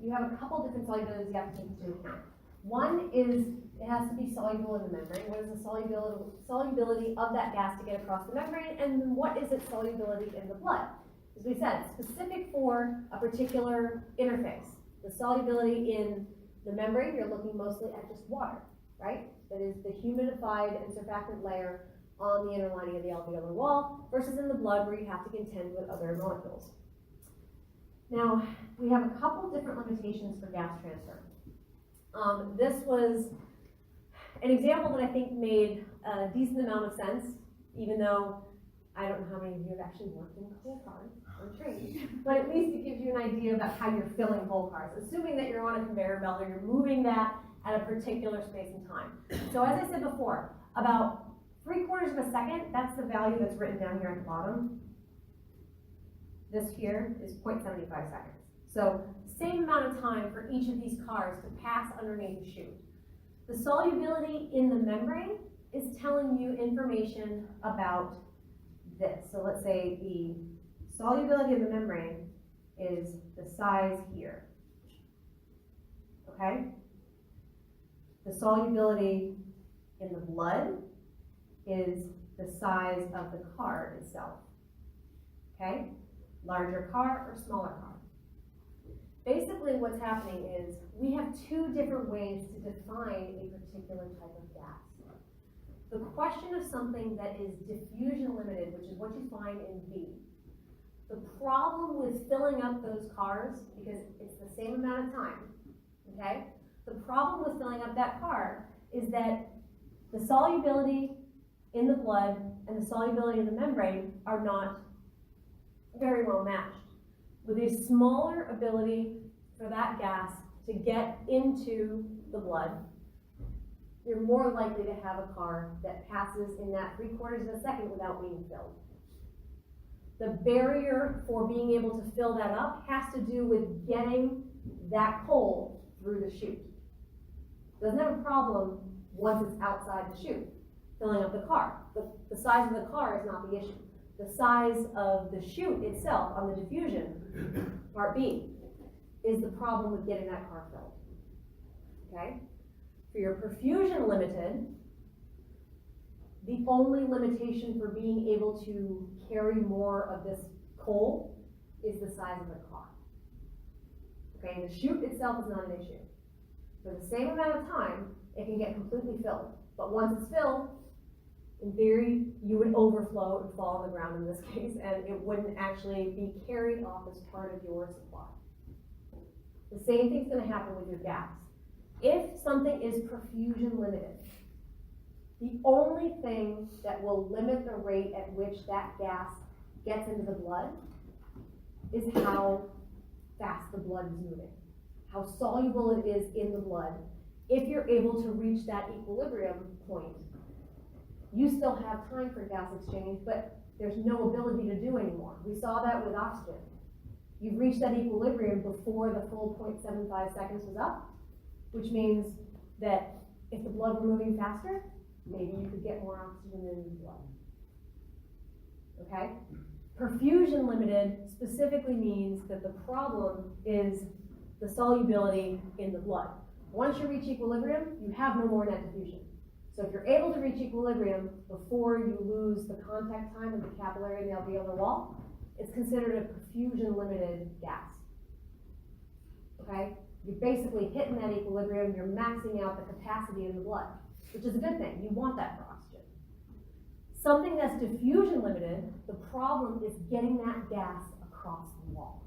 you have a couple different solubilities you have to take into account. One is it has to be soluble in the membrane. What is the solubility of that gas to get across the membrane, and then what is its solubility in the blood? As we said, specific for a particular interface. The solubility in the membrane, you're looking mostly at just water, right? That is the humidified and surfactant layer on the inner lining of the alveolar wall, versus in the blood where you have to contend with other molecules. Now, we have a couple different limitations for gas transfer. This was an example that I think made a decent amount of sense, even though I don't know how many of you have actually worked in coal cars or trains, but at least it gives you an idea about how you're filling coal cars, assuming that you're on a conveyor belt or you're moving that at a particular space and time. So as I said before, about 3/4 of a second, that's the value that's written down here at the bottom. This here is 0.75 seconds. So same amount of time for each of these cars to pass underneath the chute. The solubility in the membrane is telling you information about this. So let's say the solubility of the membrane is the size here. Okay? The solubility in the blood is the size of the car itself. Okay? Larger car or smaller car. Basically what's happening is we have two different ways to define a particular type of gas. The question of something that is diffusion limited, which is what you find in B. The problem with filling up those cars, because it's the same amount of time, okay? The problem with filling up that car is that the solubility in the blood and the solubility in the membrane are not very well matched. With a smaller ability for that gas to get into the blood, you're more likely to have a car that passes in that 3/4 of a second without being filled. The barrier for being able to fill that up has to do with getting that coal through the chute. Doesn't have a problem once it's outside the chute, filling up the car. The size of the car is not the issue. The size of the chute itself on the diffusion, part B, is the problem with getting that car filled. Okay? For your perfusion limited, the only limitation for being able to carry more of this coal is the size of the car. Okay, the chute itself is not an issue. For the same amount of time, it can get completely filled. But once it's filled, in theory, you would overflow and fall on the ground in this case, and it wouldn't actually be carried off as part of your supply. The same thing's going to happen with your gas. If something is perfusion limited, the only thing that will limit the rate at which that gas gets into the blood is how fast the blood is moving, how soluble it is in the blood. If you're able to reach that equilibrium point, you still have time for gas exchange, but there's no ability to do anymore. We saw that with oxygen. You've reached that equilibrium before the full 0.75 seconds was up. which means that if the blood were moving faster, maybe you could get more oxygen in the blood. Okay? Perfusion limited specifically means that the problem is the solubility in the blood. Once you reach equilibrium, you have no more net diffusion. So if you're able to reach equilibrium before you lose the contact time of the capillary and the alveolar wall, it's considered a perfusion limited gas. Okay? You're basically hitting that equilibrium, you're maxing out the capacity in the blood, which is a good thing. You want that for oxygen. Something that's diffusion limited, the problem is getting that gas across the wall.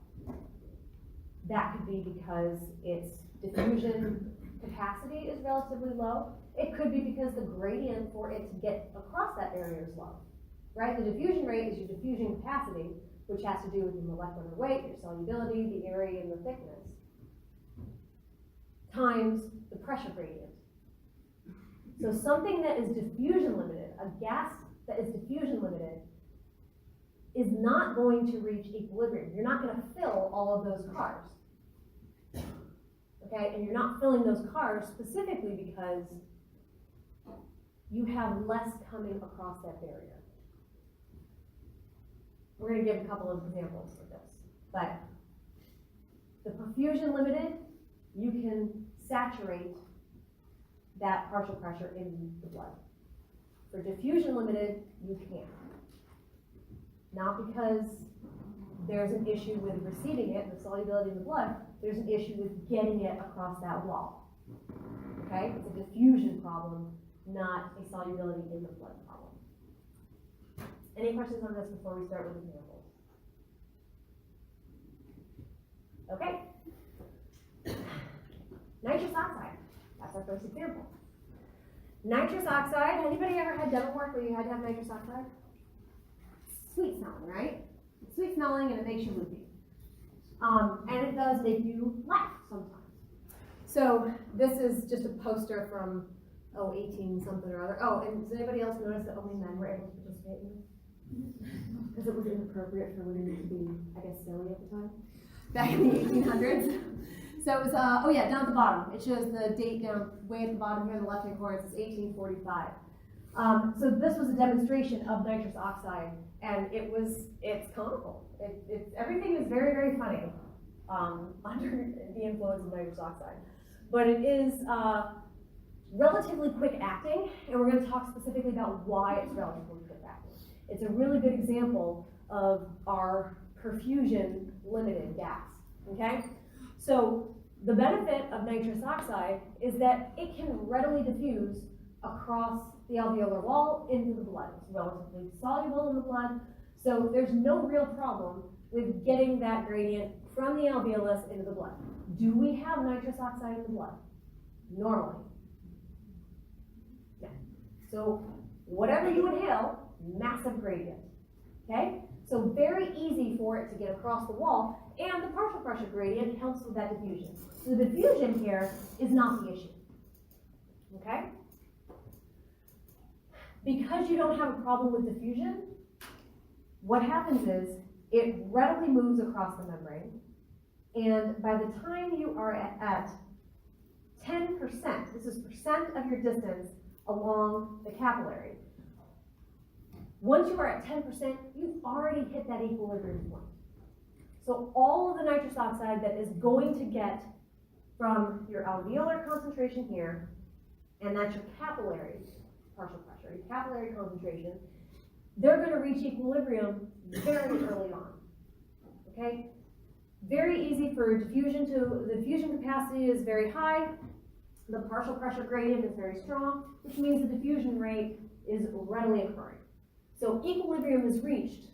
That could be because its diffusion capacity is relatively low. It could be because the gradient for it to get across that area is low, right? The diffusion rate is your diffusion capacity, which has to do with your molecular weight, your solubility, the area, and the thickness, times the pressure gradient. So something that is diffusion limited, a gas that is diffusion limited, is not going to reach equilibrium. You're not going to fill all of those cars. Okay, and you're not filling those cars specifically because you have less coming across that barrier. We're going to give a couple of examples of this, but the perfusion limited, you can saturate that partial pressure in the blood. For diffusion limited, you can't. Not because there's an issue with receiving it, the solubility in the blood, there's an issue with getting it across that wall. Okay? It's a diffusion problem, not a solubility in the blood problem. Any questions on this before we start with examples? Okay. Nitrous oxide. That's our first example. Nitrous oxide, anybody ever had dental work where you had to have nitrous oxide? Sweet smelling, right? It's sweet smelling and it makes you loopy. And it does make you laugh sometimes. So this is just a poster from, 18 something or other. Oh, and does anybody else notice that only men were able to participate in this? Because it was inappropriate for women to be, I guess, silly at the time. Back in the 1800s. So it was, down at the bottom. It shows the date down way at the bottom here in the left-hand corner. It says 1845. So this was a demonstration of nitrous oxide, and it's comical. Everything is very, very funny under the influence of nitrous oxide. But it is relatively quick acting, and we're going to talk specifically about why it's relatively quick acting. It's a really good example of our perfusion limited gas, okay? So the benefit of nitrous oxide is that it can readily diffuse across the alveolar wall into the blood. It's relatively soluble in the blood, so there's no real problem with getting that gradient from the alveolus into the blood. Do we have nitrous oxide in the blood? Normally. Yeah. So whatever you inhale, massive gradient, okay? So very easy for it to get across the wall, and the partial pressure gradient helps with that diffusion. So the diffusion here is not the issue, okay? Because you don't have a problem with diffusion, what happens is it readily moves across the membrane, and by the time you are at 10%, this is percent of your distance along the capillary, once you are at 10%, you've already hit that equilibrium point. So all of the nitrous oxide that is going to get from your alveolar concentration here, and that's your capillary partial pressure, your capillary concentration, they're going to reach equilibrium very early on, okay? Very easy for diffusion the diffusion capacity is very high, the partial pressure gradient is very strong, which means the diffusion rate is readily occurring. So equilibrium is reached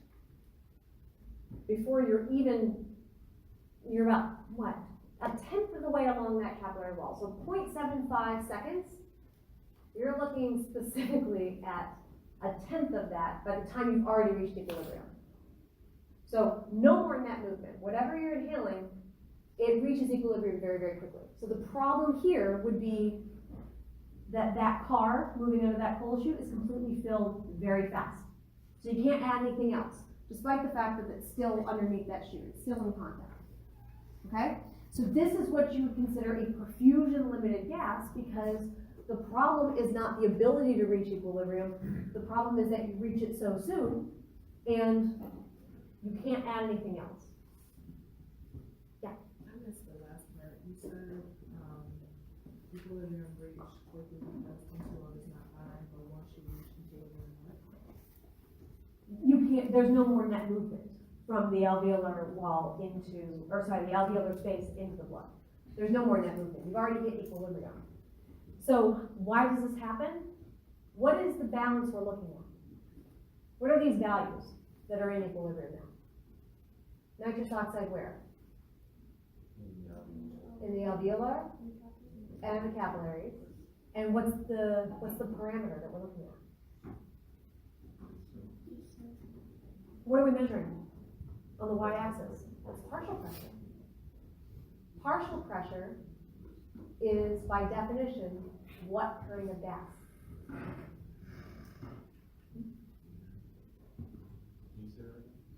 before you're about, what? A tenth of the way along that capillary wall. So 0.75 seconds, you're looking specifically at a tenth of that by the time you've already reached equilibrium. So no more net movement. Whatever you're inhaling, it reaches equilibrium very, very quickly. So the problem here would be that that car moving under that coal chute is completely filled very fast. So you can't add anything else, despite the fact that it's still underneath that chute. It's still in contact. Okay? So this is what you would consider a perfusion limited gas, because the problem is not the ability to reach equilibrium, the problem is that you reach it so soon, and you can't add anything else. I missed the last part. You said, equilibrium reached quickly because control is not fine, but once you reach equilibrium, what? You can't, there's no more net movement from the alveolar wall into, or sorry, the alveolar space into the blood. There's no more net movement, you've already hit equilibrium. So why does this happen? What is the balance we're looking at? What are these values that are in equilibrium now? Nitrous oxide where? In the alveolar and the capillaries. And what's the parameter that we're looking at? What are we measuring on the y-axis? That's partial pressure. Partial pressure is, by definition, what kind of gas?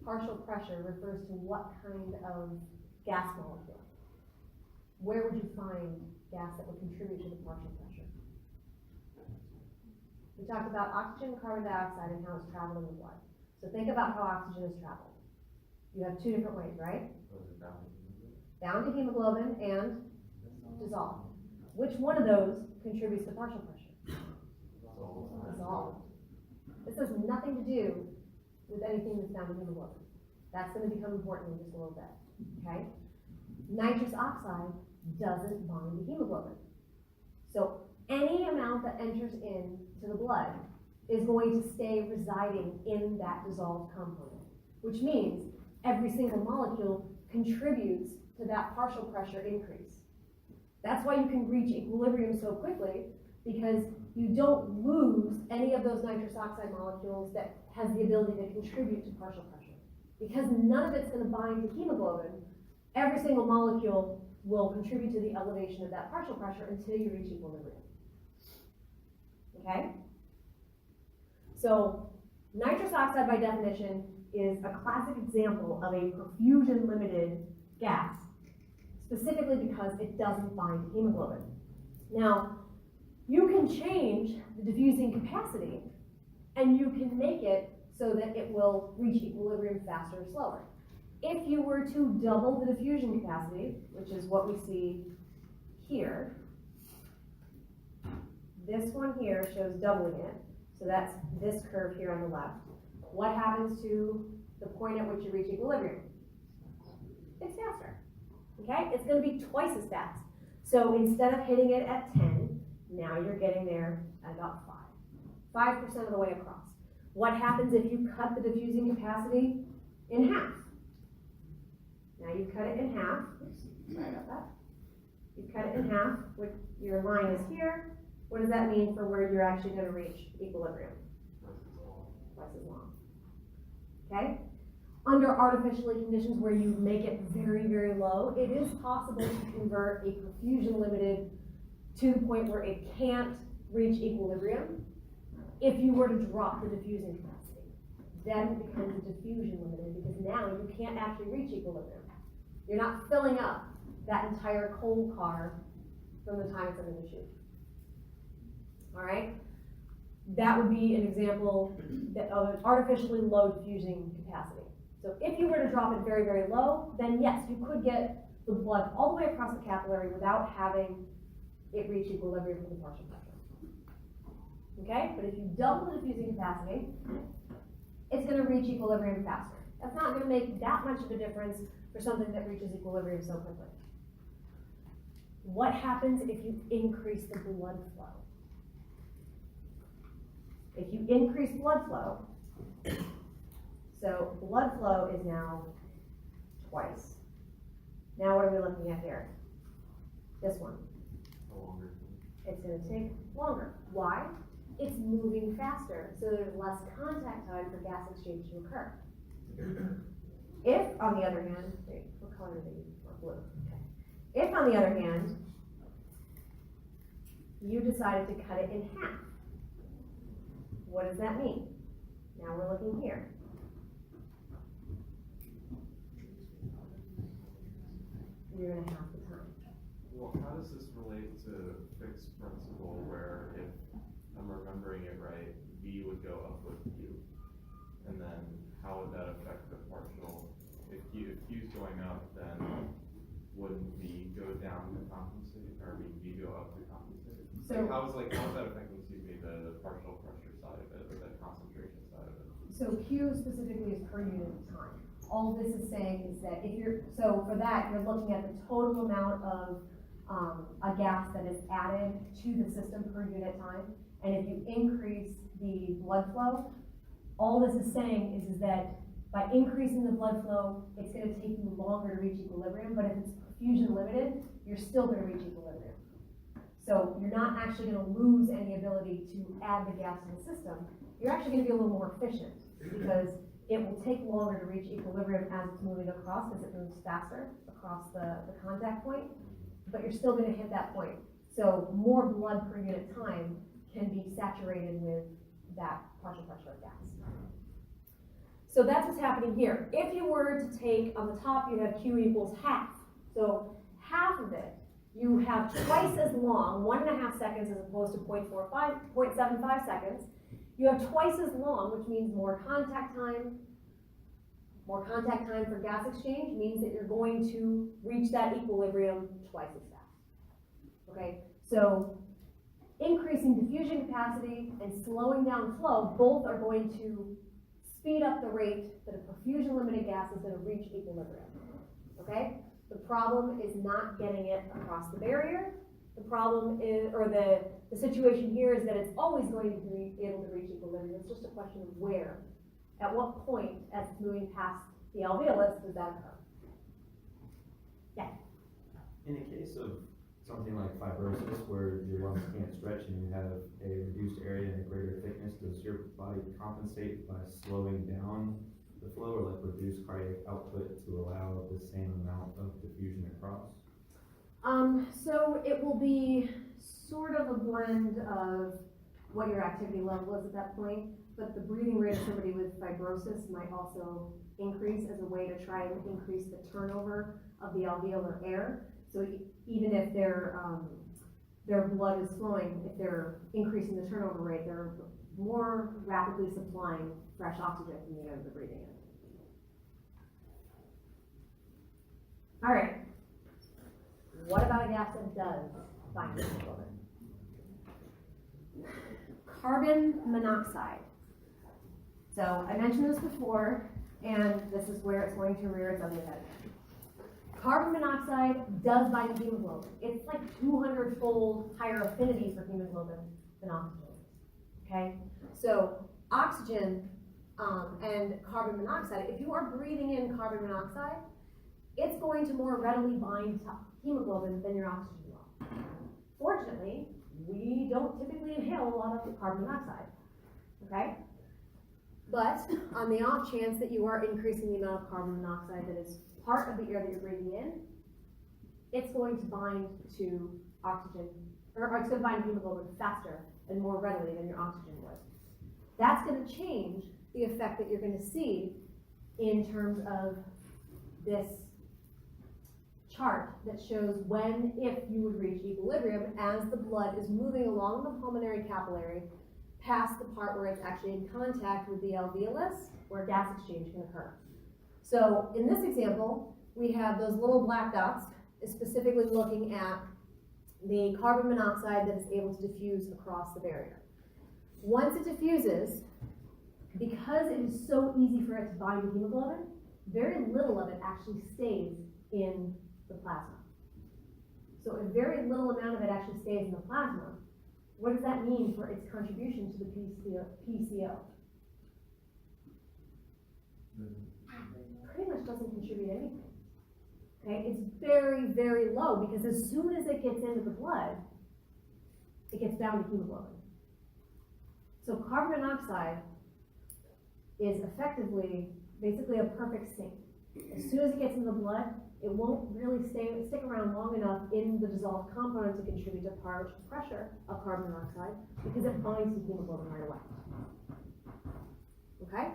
Partial pressure refers to what kind of gas molecule. Where would you find gas that would contribute to the partial pressure? We talked about oxygen and carbon dioxide and how it's traveled in the blood. So think about how oxygen is traveled. You have two different ways, right? Bound to hemoglobin and dissolved. Which one of those contributes to partial pressure? Dissolved. This has nothing to do with anything that's bound to hemoglobin. That's going to become important in just a little bit, okay? Nitrous oxide doesn't bind to hemoglobin. So any amount that enters into the blood is going to stay residing in that dissolved component, which means every single molecule contributes to that partial pressure increase. That's why you can reach equilibrium so quickly, because you don't lose any of those nitrous oxide molecules that has the ability to contribute to partial pressure. Because none of it's going to bind to hemoglobin, every single molecule will contribute to the elevation of that partial pressure until you reach equilibrium. Okay? So, nitrous oxide by definition is a classic example of a perfusion limited gas, specifically because it doesn't bind to hemoglobin. Now, you can change the diffusing capacity, and you can make it so that it will reach equilibrium faster or slower. If you were to double the diffusion capacity, which is what we see here, this one here shows doubling it, so that's this curve here on the left. What happens to the point at which you reach equilibrium? It's faster, okay? It's gonna be twice as fast. So instead of hitting it at 10, now you're getting there at about 5% of the way across. What happens if you cut the diffusing capacity in half? Now you cut it in half. Oops, sorry about that. You cut it in half, which your line is here. What does that mean for where you're actually going to reach equilibrium? Twice as long. Okay? Under artificial conditions where you make it very, very low, it is possible to convert a perfusion limited to the point where it can't reach equilibrium. If you were to drop the diffusing capacity, then it becomes diffusion limited, because now you can't actually reach equilibrium. You're not filling up that entire coal car from the time it's under the chute. All right? That would be an example of an artificially low diffusing capacity. So if you were to drop it very, very low, then yes, you could get the blood all the way across the capillary without having it reach equilibrium for the partial pressure. Okay? But if you double the diffusing capacity, it's going to reach equilibrium faster. That's not going to make that much of a difference for something that reaches equilibrium so quickly. What happens if you increase the blood flow? If you increase blood flow, so blood flow is now twice. Now what are we looking at here? This one. It's going to take longer. Why? It's moving faster, so there's less contact time for gas exchange to occur. If, on the other hand, wait, what color are they? Blue. Okay. If, on the other hand, you decided to cut it in half, what does that mean? Now we're looking here. You're going to half the going up, then wouldn't V go down to compensate, or I mean, V go up to compensate? So- How's that affecting, excuse me, the partial pressure side of it, or the concentration side of it? So Q specifically is per unit of time. All this is saying is that so for that, you're looking at the total amount of, a gas that is added to the system per unit time. And if you increase the blood flow, all this is saying is that by increasing the blood flow, it's gonna take you longer to reach equilibrium, but if it's perfusion limited, you're still gonna reach equilibrium. So you're not actually gonna lose any ability to add the gas to the system. You're actually gonna be a little more efficient, because it will take longer to reach equilibrium as it's moving across, as it moves faster across the contact point, but you're still gonna hit that point. So more blood per unit time can be saturated with that partial pressure of gas. So that's what's happening here. If you were to take, on the top, you have Q equals half. So half of it, you have twice as long, 1.5 seconds as opposed to 0.75 seconds. You have twice as long, which means more contact time. More contact time for gas exchange means that you're going to reach that equilibrium twice as fast. Okay, so increasing diffusion capacity and slowing down flow, both are going to speed up the rate that a perfusion limited gas is going to reach equilibrium. Okay, the problem is not getting it across the barrier. The problem is, or the situation here is that it's always going to be able to reach equilibrium. It's just a question of where. At what point, as it's moving past the alveolus, does that occur? Yeah. In a case of something like fibrosis, where your lungs can't stretch and you have a reduced area and a greater thickness, does your body compensate by slowing down the flow, or like reduce cardiac output to allow the same amount of diffusion across? So it will be sort of a blend of what your activity level is at that point, but the breathing rate of somebody with fibrosis might also increase as a way to try and increase the turnover of the alveolar air. So even if their blood is flowing, if they're increasing the turnover rate, they're more rapidly supplying fresh oxygen from the air they're breathing in. All right. What about a gas that does bind to hemoglobin? Carbon monoxide. So I mentioned this before, and this is where it's going to rear its ugly head. Carbon monoxide does bind to hemoglobin. It's like 200-fold higher affinity for hemoglobin than oxygen. Okay? So oxygen and carbon monoxide, if you are breathing in carbon monoxide, it's going to more readily bind to hemoglobin than your oxygen will. Fortunately, we don't typically inhale a lot of carbon monoxide. Okay? But on the off chance that you are increasing the amount of carbon monoxide that is part of the air that you're breathing in, it's going to bind to oxygen, or it's going to bind to hemoglobin faster and more readily than your oxygen would. That's going to change the effect that you're going to see in terms of this chart that shows when, if you would reach equilibrium as the blood is moving along the pulmonary capillary past the part where it's actually in contact with the alveolus, where gas exchange can occur. So in this example, we have those little black dots, is specifically looking at the carbon monoxide that is able to diffuse across the barrier. Once it diffuses, because it is so easy for it to bind to hemoglobin, very little of it actually stays in the plasma. So a very little amount of it actually stays in the plasma. What does that mean for its contribution to the PCO? Pretty much doesn't contribute anything. Okay, it's very, very low, because as soon as it gets into the blood, it gets down to hemoglobin. So carbon monoxide is effectively, basically a perfect sink. As soon as it gets in the blood, it won't really stick around long enough in the dissolved component to contribute to partial pressure of carbon monoxide, because it binds to hemoglobin right away. Okay?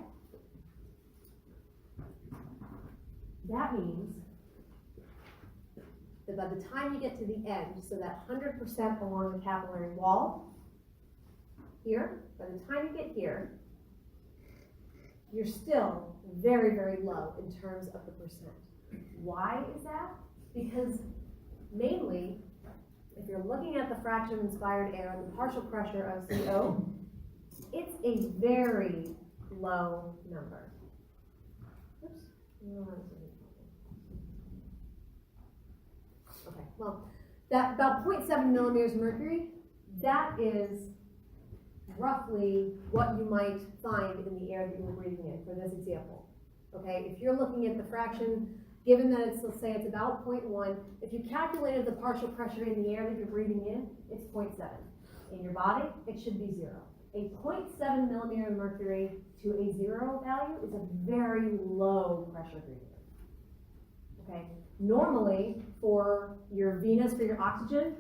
That means that by the time you get to the end, so that 100% along the capillary wall, here, by the time you get here, you're still very, very low in terms of the percent. Why is that? Because mainly, if you're looking at the fraction of inspired air and the partial pressure of CO, it's a very low number. Oops. No, that was a- Okay, well, that about 0.7 millimeters of mercury, that is roughly what you might find in the air that you were breathing in for this example. Okay, if you're looking at the fraction, given that it's, let's say it's about 0.1, if you calculated the partial pressure in the air that you're breathing in, it's 0.7. In your body, it should be 0. A 0.7 millimeter of mercury to a 0 value is a very low pressure gradient. Okay, normally for your venous, for your oxygen,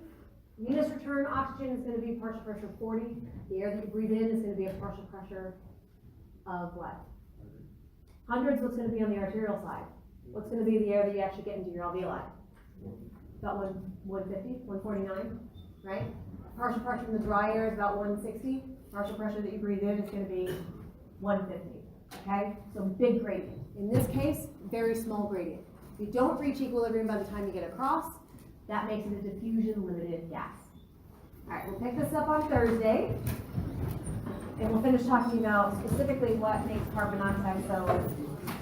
venous return oxygen is going to be partial pressure of 40. The air that you breathe in is going to be a partial pressure of what? 100 is what's going to be on the arterial side. What's going to be the air that you actually get into your alveoli? About 150, 149, right? Partial pressure from the dry air is about 160. Partial pressure that you breathe in is going to be 150, okay? So big gradient. In this case, very small gradient. If you don't reach equilibrium by the time you get across, that makes it a diffusion-limited gas. All right, we'll pick this up on Thursday, and we'll finish talking about specifically what makes carbon monoxide so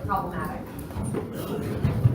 problematic.